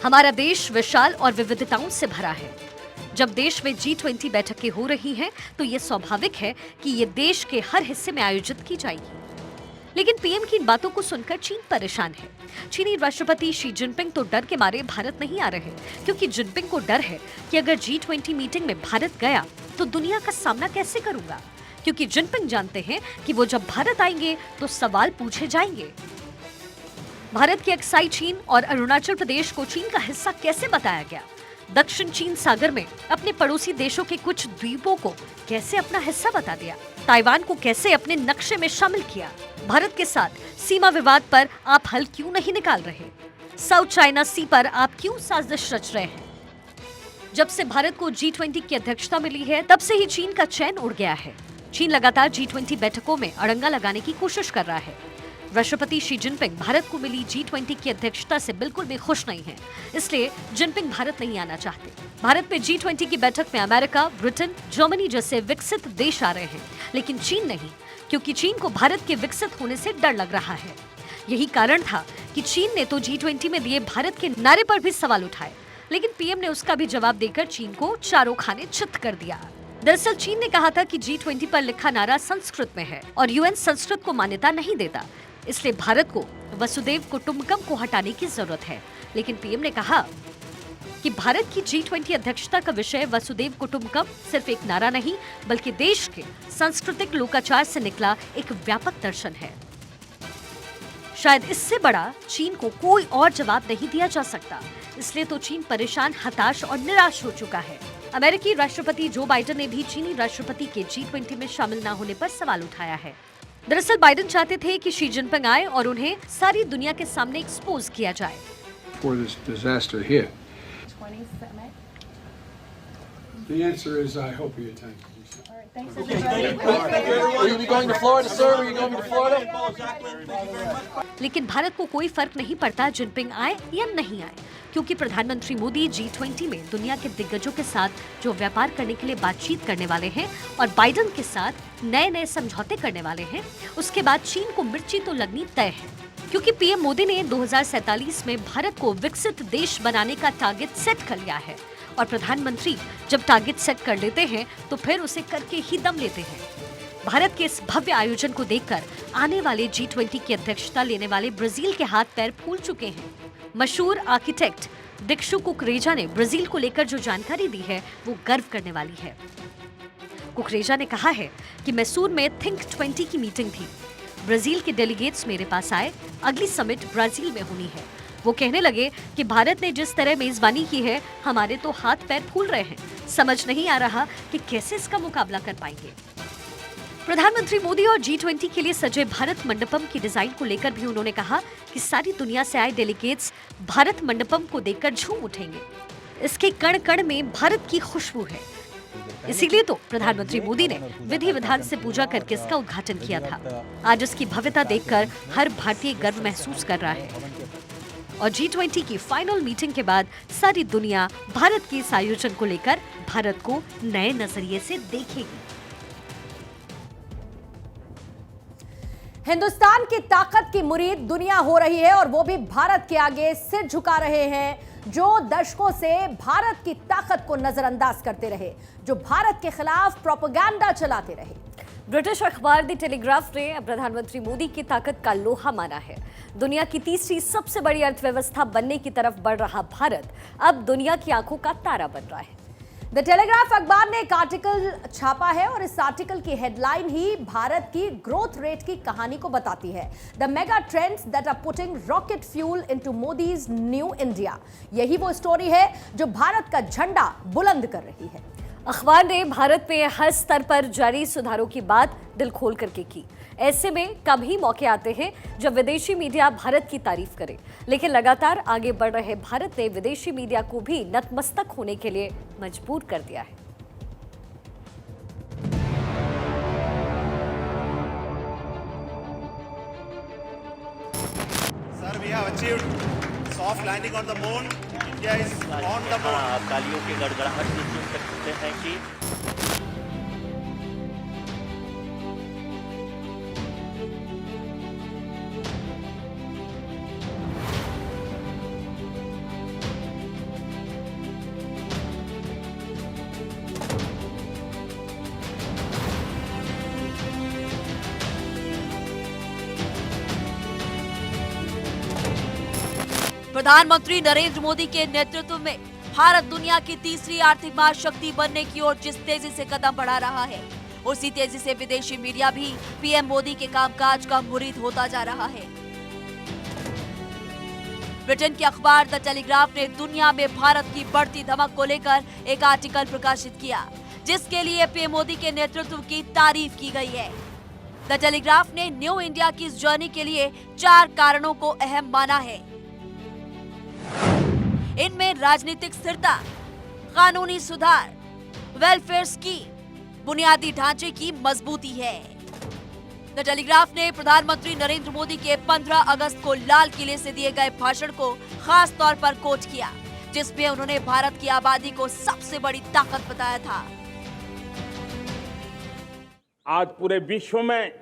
S2: हमारा देश विशाल और विविधताओं से भरा है। जब देश में G20 बैठकें हो रही हैं, तो ये स्वाभाविक है कि ये देश के हर हिस्से में आयोजित की जाएगी। लेकिन पीएम की इन बातों को सुनकर चीन परेशान है। चीनी राष्ट्रपति शी जिनपिंग तो डर के मारे भारत नहीं आ रहे, क्योंकि जिनपिंग को डर है कि अगर G20 मीटिंग में भारत गया तो दुनिया का सामना कैसे करूंगा, क्योंकि जिनपिंग जानते हैं कि वो जब भारत आएंगे तो सवाल पूछे जाएंगे। भारत के अक्साई चीन और अरुणाचल प्रदेश को चीन का हिस्सा कैसे बताया गया? दक्षिण चीन सागर में अपने पड़ोसी देशों के कुछ द्वीपों को कैसे अपना हिस्सा बता दिया? ताइवान को कैसे अपने नक्शे में शामिल किया? भारत के साथ सीमा विवाद पर आप हल क्यों नहीं निकाल रहे? साउथ चाइना सी पर आप क्यों साजिश रच रहे हैं? जब से भारत को G20 की अध्यक्षता मिली है, तब से ही चीन का चैन उड़ गया है। चीन लगातार G20 बैठकों में अड़ंगा लगाने की कोशिश कर रहा है। राष्ट्रपति शी जिनपिंग भारत को मिली G20 की अध्यक्षता से बिल्कुल भी खुश नहीं है, इसलिए जिनपिंग भारत नहीं आना चाहते। भारत में G20 की बैठक में अमेरिका, ब्रिटेन, जर्मनी जैसे विकसित देश आ रहे हैं, लेकिन चीन नहीं, क्योंकि चीन को भारत के विकसित होने से डर लग रहा है। यही कारण था कि चीन ने तो G20 में दिए भारत के नारे पर भी सवाल उठाए, लेकिन पीएम ने उसका भी जवाब देकर चीन को चारों खाने चित कर दिया। दरअसल चीन ने कहा था कि G20 पर लिखा नारा संस्कृत में है और यूएन संस्कृत को मान्यता नहीं देता, इसलिए भारत को वसुधैव कुटुंबकम को हटाने की जरूरत है। लेकिन पीएम ने कहा कि भारत की G20 अध्यक्षता का विषय वसुधैव कुटुंबकम सिर्फ एक नारा नहीं, बल्कि देश के सांस्कृतिक लोकाचार से निकला एक व्यापक दर्शन है। शायद इससे बड़ा चीन को कोई और जवाब नहीं दिया जा सकता, इसलिए तो चीन परेशान, हताश और निराश हो चुका है। अमेरिकी राष्ट्रपति जो बाइडेन ने भी चीनी राष्ट्रपति के G20 में शामिल न होने पर सवाल उठाया है। दरअसल बाइडेन चाहते थे कि शी जिनपिंग आए और उन्हें सारी दुनिया के सामने एक्सपोज किया जाए।
S16: For this disaster here. The answer is I hope you attend.
S2: लेकिन भारत को कोई फर्क नहीं पड़ता जिनपिंग आए या नहीं आए, क्योंकि प्रधानमंत्री मोदी G20 में दुनिया के दिग्गजों के साथ जो व्यापार करने के लिए बातचीत करने वाले हैं और बाइडेन के साथ नए नए समझौते करने वाले हैं, उसके बाद चीन को मिर्ची तो लगनी तय है। क्योंकि पीएम मोदी ने 2047 में भारत को विकसित देश बनाने का टारगेट सेट कर लिया है, और प्रधानमंत्री जब टारगेट सेट कर लेते हैं तो फिर उसे करके ही दम लेते हैं। भारत के इस भव्य आयोजन को देखकर आने वाले G20 की अध्यक्षता लेने वाले ब्राजील के हाथ पैर फूल चुके हैं। मशहूर आर्किटेक्ट दिक्षु कुकरेजा ने ब्राजील को लेकर जो जानकारी दी है वो गर्व करने वाली है। कुकरेजा ने कहा है कि मैसूर में थिंक 20 की मीटिंग थी। ब्राजील के डेलीगेट्स मेरे पास आए, अगली समिट ब्राजील में होनी है। वो कहने लगे कि भारत ने जिस तरह मेजबानी की है, हमारे तो हाथ पैर फूल रहे हैं, समझ नहीं आ रहा कि कैसे इसका मुकाबला कर पाएंगे। प्रधानमंत्री मोदी और G20 के लिए सजे भारत मंडपम की डिजाइन को लेकर भी उन्होंने कहा कि सारी दुनिया से आए डेलीगेट्स भारत मंडपम को देखकर झूम उठेंगे। इसके कण कण में भारत की खुशबू है। इसीलिए तो प्रधानमंत्री मोदी ने विधि विधान से पूजा करके इसका उद्घाटन किया था। आज इसकी भव्यता देखकर हर भारतीय गर्व महसूस कर रहा है और G20 की फाइनल मीटिंग के बाद सारी दुनिया भारत के इस आयोजन को लेकर भारत को नए नजरिए से देखेगी।
S1: हिंदुस्तान की ताकत की मुरीद दुनिया हो रही है और वो भी भारत के आगे सिर झुका रहे हैं जो दशकों से भारत की ताकत को नजरअंदाज करते रहे, जो भारत के खिलाफ प्रोपेगेंडा चलाते रहे।
S2: ब्रिटिश अखबार द टेलीग्राफ ने प्रधानमंत्री मोदी की ताकत का लोहा माना है। दुनिया की तीसरी सबसे बड़ी अर्थव्यवस्था बनने की तरफ बढ़ रहा भारत अब दुनिया की आंखों का तारा बन रहा है।
S1: द टेलीग्राफ अखबार ने एक आर्टिकल छापा है और इस आर्टिकल की हेडलाइन ही भारत की ग्रोथ रेट की कहानी को बताती है। The mega trends that are putting rocket fuel into Modi's new India. यही वो स्टोरी है जो भारत का झंडा बुलंद कर रही है।
S2: अखबार ने भारत में हर स्तर पर जारी सुधारों की बात दिल खोल करके की। ऐसे में कभी मौके आते हैं जब विदेशी मीडिया भारत की तारीफ करे, लेकिन लगातार आगे बढ़ रहे भारत ने विदेशी मीडिया को भी नतमस्तक होने के लिए मजबूर कर दिया है।
S17: Sir, we have achieved soft landing on the moon. India is on the moon. तालियों की गड़गड़ाहट से सुन सकते हैं कि
S3: प्रधानमंत्री नरेंद्र मोदी के नेतृत्व में भारत दुनिया की तीसरी आर्थिक महाशक्ति बनने की ओर जिस तेजी से कदम बढ़ा रहा है, उसी तेजी से विदेशी मीडिया भी पीएम मोदी के कामकाज का मुरीद होता जा रहा है। ब्रिटेन के अखबार द टेलीग्राफ ने दुनिया में भारत की बढ़ती धमक को लेकर एक आर्टिकल प्रकाशित किया, जिसके लिए पीएम मोदी के नेतृत्व की तारीफ की गई है। द टेलीग्राफ ने न्यू इंडिया की इस जर्नी के लिए 4 कारणों को अहम माना है। इनमें राजनीतिक स्थिरता, कानूनी सुधार, वेलफेयर स्कीम, बुनियादी ढांचे की मजबूती है। द टेलीग्राफ ने प्रधानमंत्री नरेंद्र मोदी के 15 अगस्त को लाल किले से दिए गए भाषण को खास तौर पर कोट किया, जिसमें उन्होंने भारत की आबादी को सबसे बड़ी ताकत बताया था।
S13: आज पूरे विश्व में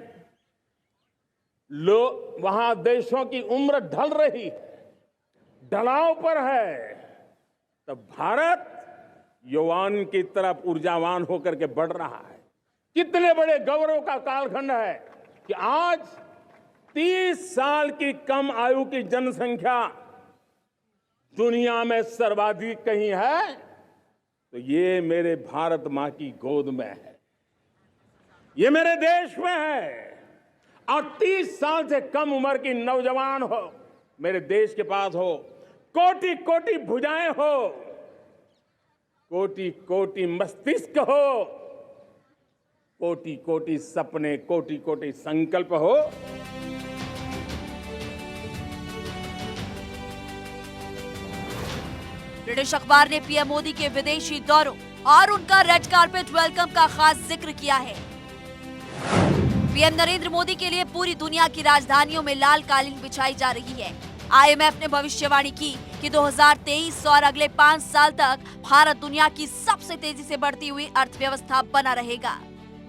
S13: वहां देशों की उम्र ढल रही है, ढलाव पर है, तब भारत युवान की तरफ ऊर्जावान होकर के बढ़ रहा है। कितने बड़े गौरव का कालखंड है कि आज 30 साल की कम आयु की जनसंख्या दुनिया में सर्वाधिक कहीं है तो ये मेरे भारत मां की गोद में है, ये मेरे देश में है। और 30 साल से कम उम्र की नौजवान हो मेरे देश के पास हो, कोटि कोटि भुजाएं हो, कोटि कोटि मस्तिष्क हो, कोटि कोटि सपने, कोटि कोटि संकल्प हो।
S3: ब्रिटिश अखबार ने पीएम मोदी के विदेशी दौरों और उनका रेड कार्पेट वेलकम का खास जिक्र किया है। पीएम नरेंद्र मोदी के लिए पूरी दुनिया की राजधानियों में लाल कालीन बिछाई जा रही है। आईएमएफ ने भविष्यवाणी की कि 2023 और अगले 5 साल तक भारत दुनिया की सबसे तेजी से बढ़ती हुई अर्थव्यवस्था बना रहेगा।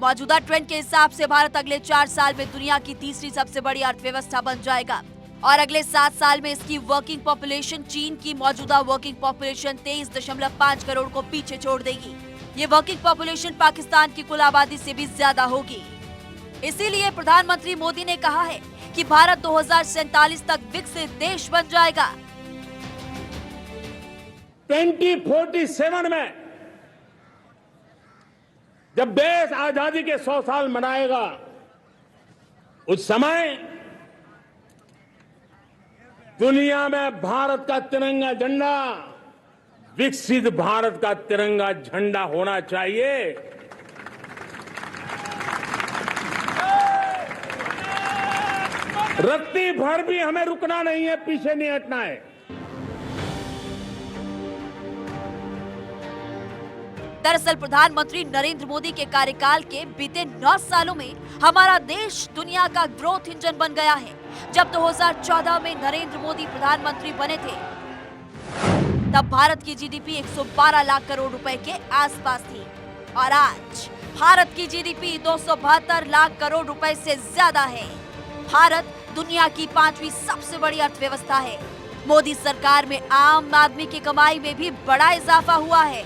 S3: मौजूदा ट्रेंड के हिसाब से भारत अगले 4 साल में दुनिया की तीसरी सबसे बड़ी अर्थव्यवस्था बन जाएगा और अगले 7 साल में इसकी वर्किंग पॉपुलेशन चीन की मौजूदा वर्किंग पॉपुलेशन 23.5 करोड़ को पीछे छोड़ देगी। ये वर्किंग पॉपुलेशन पाकिस्तान की कुल आबादी से भी ज्यादा होगी। इसीलिए प्रधानमंत्री मोदी ने कहा है कि भारत 2047 तक विकसित देश बन जाएगा।
S13: 2047 में जब देश आजादी के 100 साल मनाएगा, उस समय दुनिया में भारत का तिरंगा झंडा विकसित भारत का तिरंगा झंडा होना चाहिए। रत्ती भर भी हमें रुकना नहीं है, पीछे नहीं हटना है।
S3: दरअसल प्रधानमंत्री नरेंद्र मोदी के कार्यकाल के बीते 9 सालों में हमारा देश दुनिया का ग्रोथ इंजन बन गया है। जब 2014 में नरेंद्र मोदी प्रधानमंत्री बने थे तब भारत की जीडीपी 112 लाख करोड़ रुपए के आसपास थी और आज भारत की जीडीपी 272 लाख करोड़ रुपए से ज्यादा है। भारत दुनिया की 5वीं सबसे बड़ी अर्थव्यवस्था है। मोदी सरकार में आम आदमी की कमाई में भी बड़ा इजाफा हुआ है।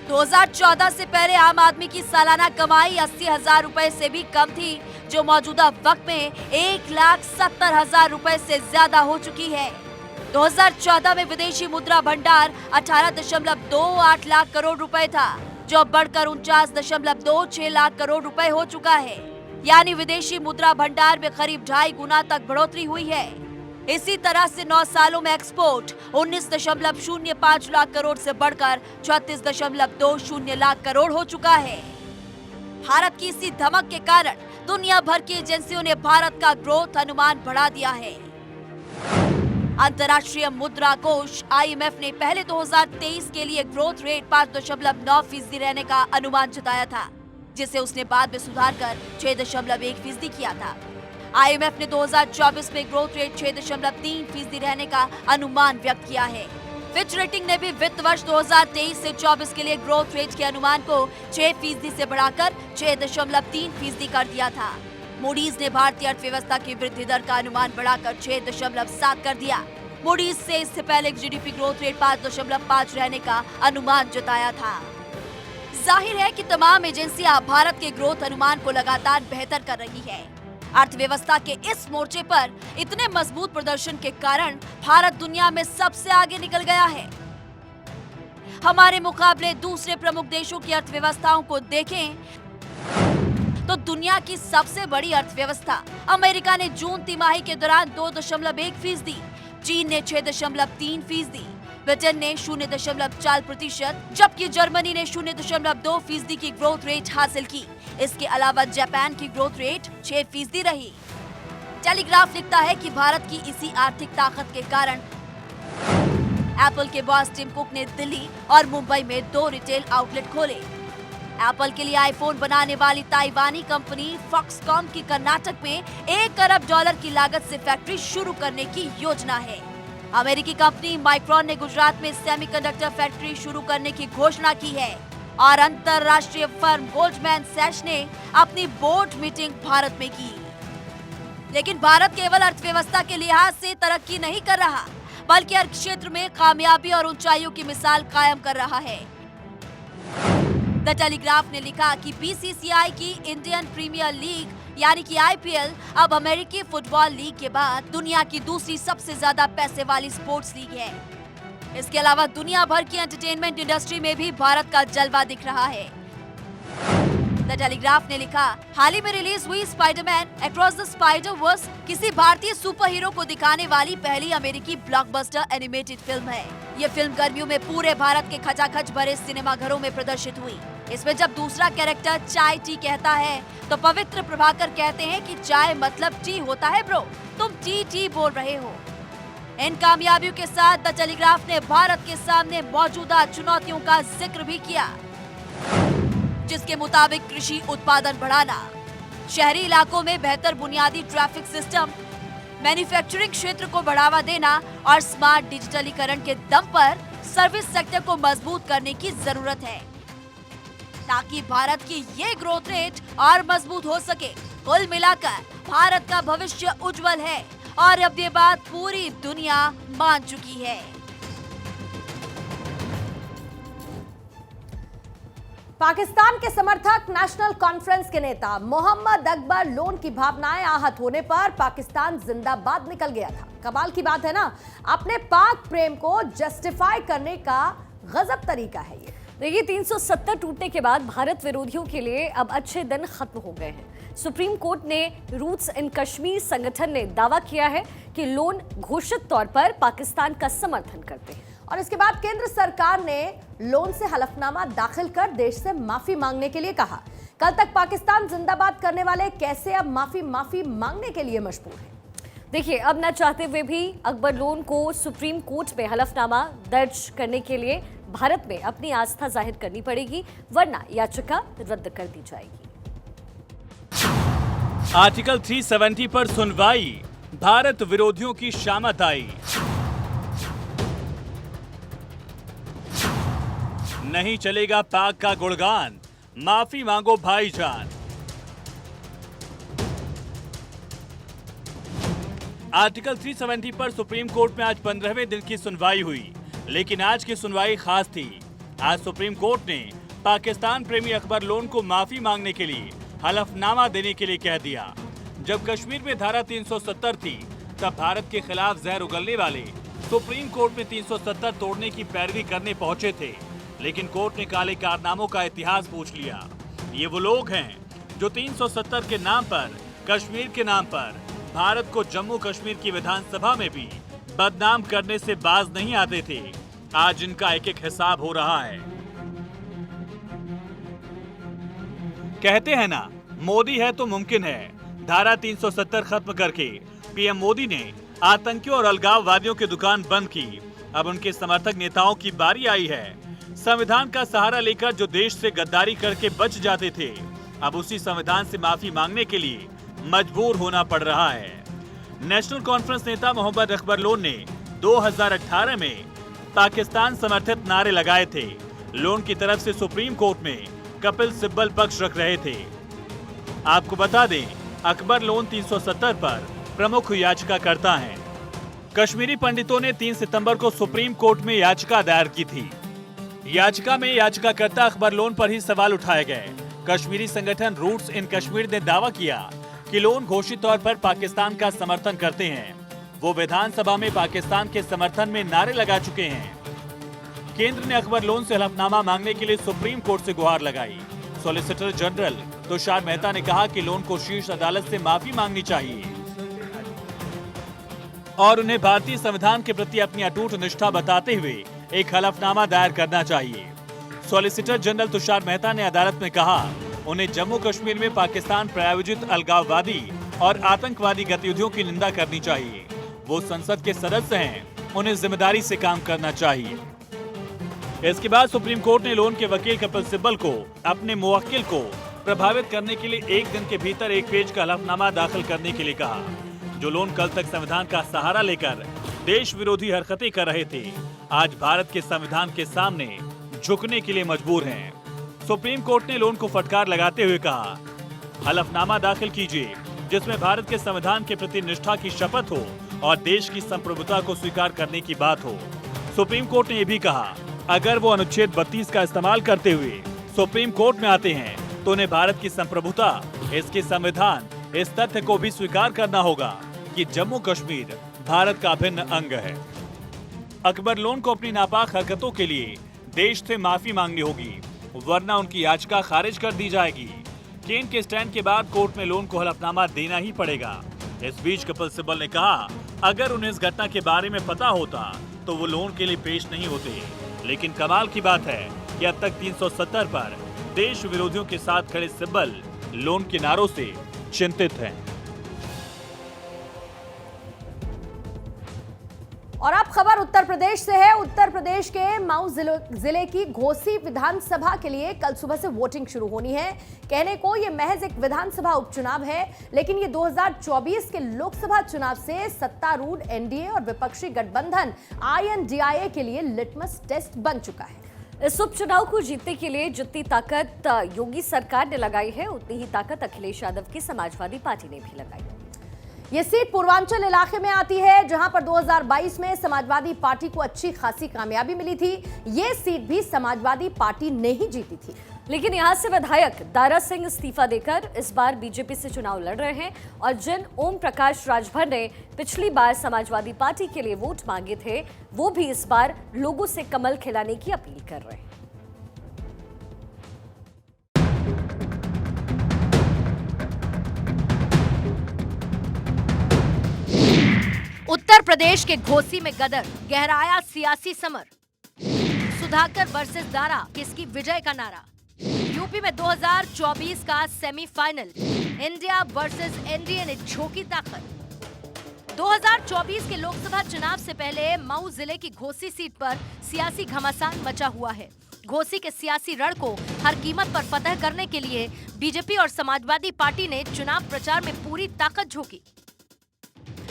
S3: 2014 से पहले आम आदमी की सालाना कमाई 80,000 रुपए से भी कम थी, जो मौजूदा वक्त में 1,70,000 रुपए से ज्यादा हो चुकी है। 2014 में विदेशी मुद्रा भंडार 18.28 लाख करोड़ रुपए था, जो बढ़कर 49.26 लाख करोड़ रुपए हो चुका है। यानी विदेशी मुद्रा भंडार में करीब 2.5 गुना तक बढ़ोतरी हुई है। इसी तरह से 9 सालों में एक्सपोर्ट 19.05 लाख करोड़ से बढ़कर 36.20 लाख करोड़ हो चुका है। भारत की इसी धमक के कारण दुनिया भर की एजेंसियों ने भारत का ग्रोथ अनुमान बढ़ा दिया है। अंतर्राष्ट्रीय मुद्रा कोष IMF ने पहले 2023 के लिए ग्रोथ रेट 5.9% रहने का अनुमान जताया था, जिसे उसने बाद में सुधार कर 6.1% किया था। IMF ने 2024 में ग्रोथ रेट 6.3% रहने का अनुमान व्यक्त किया है। फिच रेटिंग ने भी वित्त वर्ष 2023 से 24 के लिए ग्रोथ रेट के अनुमान को 6% से बढ़ाकर 6.3% कर दिया था। मूडीज ने भारतीय अर्थव्यवस्था की वृद्धि दर का अनुमान बढ़ाकर 6.7 कर दिया। मूडीज से इससे पहले जीडीपी ग्रोथ रेट 5.5 रहने का अनुमान जताया था। जाहिर है कि तमाम एजेंसियां भारत के ग्रोथ अनुमान को लगातार बेहतर कर रही है। अर्थव्यवस्था के इस मोर्चे पर इतने मजबूत प्रदर्शन के कारण भारत दुनिया में सबसे आगे निकल गया है। हमारे मुकाबले दूसरे प्रमुख देशों की अर्थव्यवस्थाओं को देखें तो दुनिया की सबसे बड़ी अर्थव्यवस्था अमेरिका ने जून तिमाही के दौरान 2.1%, चीन ने 6.3%, ब्रिटेन ने 0.4%, जबकि जर्मनी ने 0.2% की ग्रोथ रेट हासिल की। इसके अलावा जापान की ग्रोथ रेट 6% रही। टेलीग्राफ लिखता है कि भारत की इसी आर्थिक ताकत के कारण एप्पल के बॉस टिम कुक ने दिल्ली और मुंबई में 2 रिटेल आउटलेट खोले। एप्पल के लिए आईफोन बनाने वाली ताइवानी कंपनी फॉक्सकॉन की कर्नाटक में $1 अरब की लागत से फैक्ट्री शुरू करने की योजना है। अमेरिकी कंपनी माइक्रॉन ने गुजरात में सेमीकंडक्टर फैक्ट्री शुरू करने की घोषणा की है और अंतरराष्ट्रीय फर्म गोल्डमैन सैच ने अपनी बोर्ड मीटिंग भारत में की। लेकिन भारत केवल अर्थव्यवस्था के लिहाज से तरक्की नहीं कर रहा, बल्कि हर क्षेत्र में कामयाबी और ऊंचाइयों की मिसाल कायम कर रहा है। द टेलीग्राफ ने लिखा कि BCCI की इंडियन प्रीमियर लीग यानी कि IPL अब अमेरिकी फुटबॉल लीग के बाद दुनिया की दूसरी सबसे ज्यादा पैसे वाली स्पोर्ट्स लीग है। इसके अलावा दुनिया भर की एंटरटेनमेंट इंडस्ट्री में भी भारत का जलवा दिख रहा है। द टेलीग्राफ ने लिखा, हाल ही में रिलीज हुई स्पाइडरमैन अक्रॉस द स्पाइडर-वर्स किसी भारतीय सुपर हीरो को दिखाने वाली पहली अमेरिकी ब्लॉकबस्टर एनिमेटेड फिल्म है। ये फिल्म गर्मियों में पूरे भारत के खचाखच भरे सिनेमाघरों में प्रदर्शित हुई। इसमें जब दूसरा कैरेक्टर चाय टी कहता है तो पवित्र प्रभाकर कहते हैं कि चाय मतलब टी होता है ब्रो, तुम टी बोल रहे हो। इन कामयाबियों के साथ द टेलीग्राफ ने भारत के सामने मौजूदा चुनौतियों का जिक्र भी किया, जिसके मुताबिक कृषि उत्पादन बढ़ाना, शहरी इलाकों में बेहतर बुनियादी ट्रैफिक सिस्टम, मैन्युफैक्चरिंग क्षेत्र को बढ़ावा देना और स्मार्ट डिजिटलीकरण के दम पर सर्विस सेक्टर को मजबूत करने की जरूरत है, ताकि भारत की ये ग्रोथ रेट और मजबूत हो सके। कुल मिलाकर भारत का भविष्य उज्जवल है और अब ये बात पूरी दुनिया मान चुकी है।
S1: पाकिस्तान के समर्थक नेशनल कॉन्फ्रेंस के नेता मोहम्मद अकबर लोन की भावनाएं आहत होने पर पाकिस्तान जिंदाबाद निकल गया था। कमाल की बात है ना, अपने पाक प्रेम को जस्टिफाई करने का गजब तरीका है ये।
S2: देखिए, 370 टूटने के बाद भारत विरोधियों के लिए अब अच्छे दिन खत्म हो गए हैं। सुप्रीम कोर्ट ने रूट्स इन कश्मीर संगठन ने दावा किया है कि लोन घोषित तौर पर पाकिस्तान का समर्थन करते हैं
S1: और इसके बाद केंद्र सरकार ने लोन से हलफनामा दाखिल कर देश से माफी मांगने के लिए कहा। कल तक पाकिस्तान जिंदाबाद करने वाले कैसे अब माफी मांगने के लिए मजबूर हैं।
S2: देखिए, अब न चाहते हुए भी अकबर लोन को सुप्रीम कोर्ट में हलफनामा दर्ज करने के लिए भारत में अपनी आस्था जाहिर करनी पड़ेगी, वरना याचिका रद्द कर दी जाएगी।
S18: आर्टिकल 370 पर सुनवाई, भारत विरोधियों की शामत आई। नहीं चलेगा पाक का गुणगान, माफी मांगो भाईजान। आर्टिकल 370 पर सुप्रीम कोर्ट में आज 15वें दिन की सुनवाई हुई, लेकिन आज की सुनवाई खास थी। आज सुप्रीम कोर्ट ने पाकिस्तान प्रेमी अकबर लोन को माफी मांगने के लिए हलफनामा देने के लिए कह दिया। जब कश्मीर में धारा 370 थी, तब भारत के खिलाफ जहर उगलने वाले सुप्रीम कोर्ट में 370 तोड़ने की पैरवी करने पहुंचे थे, लेकिन कोर्ट ने काले कारनामों का इतिहास पूछ लिया। ये वो लोग हैं जो 370 के नाम पर, कश्मीर के नाम पर भारत को जम्मू कश्मीर की विधानसभा में भी बदनाम करने से बाज नहीं आते थे। आज इनका एक एक हिसाब हो रहा है। कहते हैं ना, मोदी है तो मुमकिन है। धारा 370 खत्म करके पीएम मोदी ने आतंकियों और अलगाववादियों की दुकान बंद की। अब उनके समर्थक नेताओं की बारी आई है। संविधान का सहारा लेकर जो देश से गद्दारी करके बच जाते थे, अब उसी संविधान से माफी मांगने के लिए मजबूर होना पड़ रहा है। नेशनल कॉन्फ्रेंस नेता मोहम्मद अकबर लोन ने 2018 में पाकिस्तान समर्थित नारे लगाए थे। लोन की तरफ से सुप्रीम कोर्ट में कपिल सिब्बल पक्ष रख रहे थे। आपको बता दें, अकबर लोन 370 पर प्रमुख याचिका करता है। कश्मीरी पंडितों ने 3 सितंबर को सुप्रीम कोर्ट में याचिका दायर की थी। याचिका में याचिकाकर्ता अकबर लोन पर ही सवाल उठाए गए। कश्मीरी संगठन रूट्स इन कश्मीर ने दावा किया कि लोन घोषित तौर पर पाकिस्तान का समर्थन करते हैं। वो विधानसभा में पाकिस्तान के समर्थन में नारे लगा चुके हैं। केंद्र ने अकबर लोन से हलफनामा मांगने के लिए सुप्रीम कोर्ट से गुहार लगाई। सॉलिसिटर जनरल तुषार मेहता ने कहा कि लोन को शीर्ष अदालत से माफी मांगनी चाहिए और उन्हें भारतीय संविधान के प्रति अपनी अटूट निष्ठा बताते हुए एक हलफनामा दायर करना चाहिए। सॉलिसिटर जनरल तुषार मेहता ने अदालत में कहा, उन्हें जम्मू कश्मीर में पाकिस्तान प्रायोजित अलगाववादी और आतंकवादी गतिविधियों की निंदा करनी चाहिए। वो संसद के सदस्य हैं, उन्हें जिम्मेदारी से काम करना चाहिए। इसके बाद सुप्रीम कोर्ट ने लोन के वकील कपिल सिब्बल को अपने मुवक्किल को प्रभावित करने के लिए 1 दिन के भीतर 1 पेज का हलफनामा दाखिल करने के लिए कहा। जो लोन कल तक संविधान का सहारा लेकर देश विरोधी हरकतें कर रहे थे, आज भारत के संविधान के सामने झुकने के लिए मजबूर हैं। सुप्रीम कोर्ट ने लोन को फटकार लगाते हुए कहा, हलफनामा दाखिल कीजिए जिसमें भारत के संविधान के प्रति निष्ठा की शपथ हो और देश की संप्रभुता को स्वीकार करने की बात हो। सुप्रीम कोर्ट ने यह भी कहा, अगर वो अनुच्छेद 32 का इस्तेमाल करते हुए सुप्रीम कोर्ट में आते हैं तो उन्हें भारत की संप्रभुता, इसके संविधान, इस तथ्य को भी स्वीकार करना होगा कि जम्मू कश्मीर भारत का अभिन्न अंग है। अकबर लोन को अपनी नापाक हरकतों के लिए देश से माफी मांगनी होगी, वरना उनकी याचिका खारिज कर दी जाएगी। केन के स्टैंड के बाद कोर्ट में लोन को हलफनामा देना ही पड़ेगा। इस बीच कपिल सिब्बल ने कहा, अगर उन्हें इस घटना के बारे में पता होता तो वो लोन के लिए पेश नहीं होते। लेकिन कमाल की बात है कि अब तक 370 पर देश विरोधियों के साथ खड़े सिब्बल लोन के नारों से चिंतित हैं।
S1: और अब खबर उत्तर प्रदेश से है। उत्तर प्रदेश के माऊ जिले की घोसी विधानसभा के लिए कल सुबह से वोटिंग शुरू होनी है। कहने को ये महज एक विधानसभा उपचुनाव है, लेकिन ये 2024 के लोकसभा चुनाव से सत्तारूढ़ एनडीए और विपक्षी गठबंधन INDIA के लिए लिटमस टेस्ट बन चुका है।
S2: इस उपचुनाव को जीतने के लिए जितनी ताकत योगी सरकार ने लगाई है, उतनी ही ताकत अखिलेश यादव की समाजवादी पार्टी ने भी लगाई।
S1: ये सीट पूर्वांचल इलाके में आती है, जहां पर 2022 में समाजवादी पार्टी को अच्छी खासी कामयाबी मिली थी। ये सीट भी समाजवादी पार्टी ने ही जीती थी,
S2: लेकिन यहां से विधायक दारा सिंह इस्तीफा देकर इस बार बीजेपी से चुनाव लड़ रहे हैं और जिन ओम प्रकाश राजभर ने पिछली बार समाजवादी पार्टी के लिए वोट मांगे थे, वो भी इस बार लोगों से कमल खिलाने की अपील कर रहे हैं।
S1: उत्तर प्रदेश के घोसी में गदर, गहराया सियासी समर। सुधाकर वर्सेस दारा, किसकी विजय का नारा। यूपी में 2024 का सेमीफाइनल, इंडिया वर्सेस एनडीए ने झोंकी ताकत। 2024 के लोकसभा चुनाव से पहले मऊ जिले की घोसी सीट पर सियासी घमासान मचा हुआ है। घोसी के सियासी रण को हर कीमत पर फतह करने के लिए बीजेपी और समाजवादी पार्टी ने चुनाव प्रचार में पूरी ताकत झोंकी।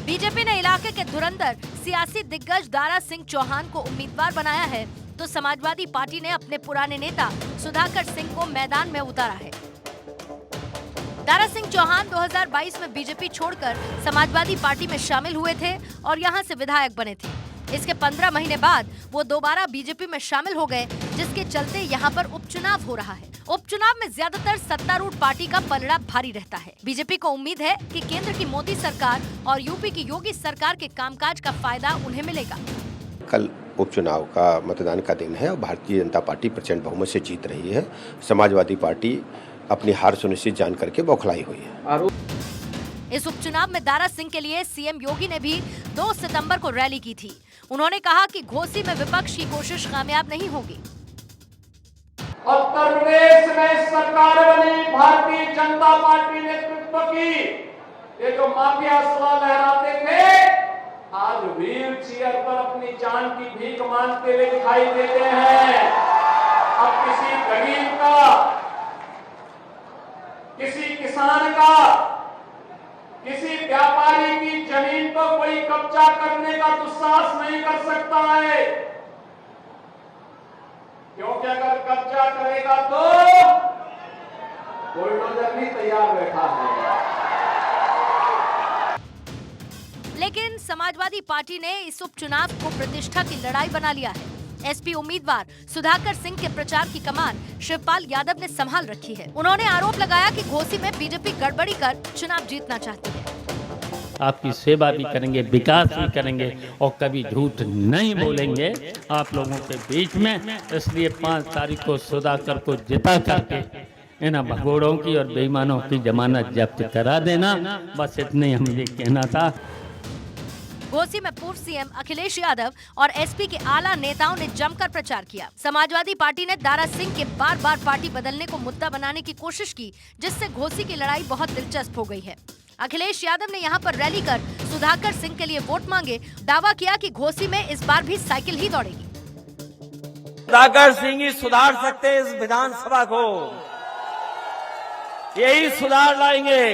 S1: बीजेपी ने इलाके के धुरंधर सियासी दिग्गज दारा सिंह चौहान को उम्मीदवार बनाया है, तो समाजवादी पार्टी ने अपने पुराने नेता सुधाकर सिंह को मैदान में उतारा है। दारा सिंह चौहान 2022 में बीजेपी छोड़कर समाजवादी पार्टी में शामिल हुए थे और यहां से विधायक बने थे। इसके 15 महीने बाद वो दोबारा बीजेपी में शामिल हो गए, जिसके चलते यहां पर उपचुनाव हो रहा है। उपचुनाव में ज्यादातर सत्तारूढ़ पार्टी का पलड़ा भारी रहता है। बीजेपी को उम्मीद है कि केंद्र की मोदी सरकार और यूपी की योगी सरकार के कामकाज का फायदा उन्हें मिलेगा।
S19: कल उपचुनाव का मतदान का दिन है और भारतीय जनता पार्टी प्रचंड बहुमत से जीत रही है। समाजवादी पार्टी अपनी हार सुनिश्चित जान करके बौखलाई हुई है।
S1: इस उपचुनाव में दारा सिंह के लिए सीएम योगी ने भी 2 सितंबर को रैली की थी। उन्होंने कहा कि घोसी में विपक्ष की कोशिश कामयाब नहीं होगी।
S20: उत्तर प्रदेश में सरकार बनी भारतीय जनता पार्टी नेतृत्व की, ये जो माफिया सवा लहराते थे, आज व्हील चेयर पर अपनी जान की भीख मांगते हुए दिखाई देते हैं। अब किसी गरीब का, किसी किसान का, किसी व्यापारी की जमीन को कोई कब्जा करने का दुस्साहस नहीं कर सकता है, क्योंकि अगर कब्जा करेगा तो बुलडोजर भी तैयार बैठा है।
S1: लेकिन समाजवादी पार्टी ने इस उपचुनाव को प्रतिष्ठा की लड़ाई बना लिया है। एसपी उम्मीदवार सुधाकर सिंह के प्रचार की कमान शिवपाल यादव ने संभाल रखी है। उन्होंने आरोप लगाया कि घोसी में बीजेपी गड़बड़ी कर चुनाव जीतना चाहती है।
S21: आपकी सेवा भी करेंगे, विकास भी करेंगे और कभी झूठ नहीं बोलेंगे आप लोगों के बीच में। इसलिए 5 तारीख को सुधाकर को जिता करके इन भगोड़ों की और बेईमानों की जमानत जब्त करा देना। बस इतने हम ये कहना था।
S1: घोसी में पूर्व सीएम अखिलेश यादव और एसपी के आला नेताओं ने जमकर प्रचार किया। समाजवादी पार्टी ने दारा सिंह के बार बार पार्टी बदलने को मुद्दा बनाने की कोशिश की, जिससे घोसी की लड़ाई बहुत दिलचस्प हो गई है। अखिलेश यादव ने यहां पर रैली कर सुधाकर सिंह के लिए वोट मांगे। दावा किया कि घोसी में इस बार भी साइकिल ही दौड़ेगी।
S20: सुधाकर सिंह ही सुधार सकते इस विधानसभा को, यही सुधार लाएंगे,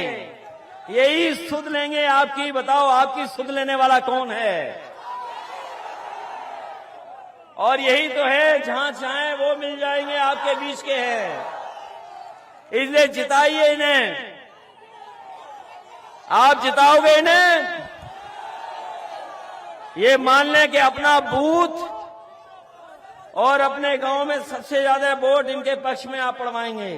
S20: यही सुध लेंगे आपकी। बताओ आपकी सुध लेने वाला कौन है? और यही तो है, जहां चाहे वो मिल जाएंगे, आपके बीच के हैं। इसलिए जिताइए इन्हें। आप जिताओगे इन्हें, ये मान लें कि अपना बूथ और अपने गांव में सबसे ज्यादा वोट इनके पक्ष में आप पड़वाएंगे।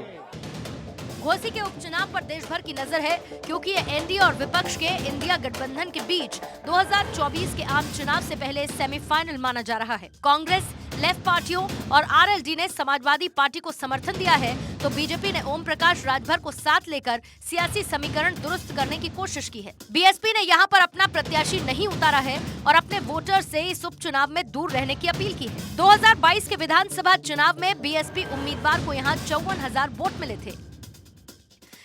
S1: घोसी के उपचुनाव पर देश भर की नजर है, क्योंकि ये एनडीए और विपक्ष के इंडिया गठबंधन के बीच 2024 के आम चुनाव से पहले सेमीफाइनल माना जा रहा है। कांग्रेस, लेफ्ट पार्टियों और आरएलडी ने समाजवादी पार्टी को समर्थन दिया है, तो बीजेपी ने ओम प्रकाश राजभर को साथ लेकर सियासी समीकरण दुरुस्त करने की कोशिश की है। बीएसपी ने यहां पर अपना प्रत्याशी नहीं उतारा है और अपने वोटर से इस उपचुनाव में दूर रहने की अपील की है। 2022 के विधानसभा चुनाव में बीएसपी उम्मीदवार को यहाँ 54,000 वोट मिले थे।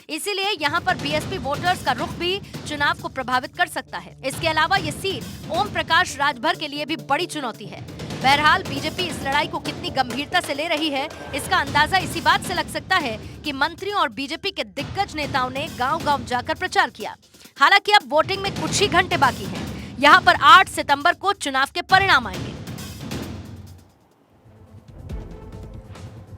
S1: इसीलिए यहाँ पर बीएसपी वोटर्स का रुख भी चुनाव को प्रभावित कर सकता है। इसके अलावा ये सीट ओम प्रकाश राजभर के लिए भी बड़ी चुनौती है। बहरहाल बीजेपी इस लड़ाई को कितनी गंभीरता से ले रही है, इसका अंदाजा इसी बात से लग सकता है कि मंत्रियों और बीजेपी के दिग्गज नेताओं ने गांव-गांव जाकर प्रचार किया। हालांकि अब वोटिंग में कुछ ही घंटे बाकी हैं। यहाँ पर 8 सितंबर को चुनाव के परिणाम आएंगे।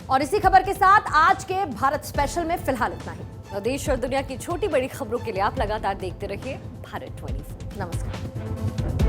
S1: और इसी खबर के साथ आज के भारत स्पेशल में फिलहाल इतना ही।
S2: देश और दुनिया की छोटी बड़ी खबरों के लिए आप लगातार देखते रहिए भारत 24।
S1: नमस्कार।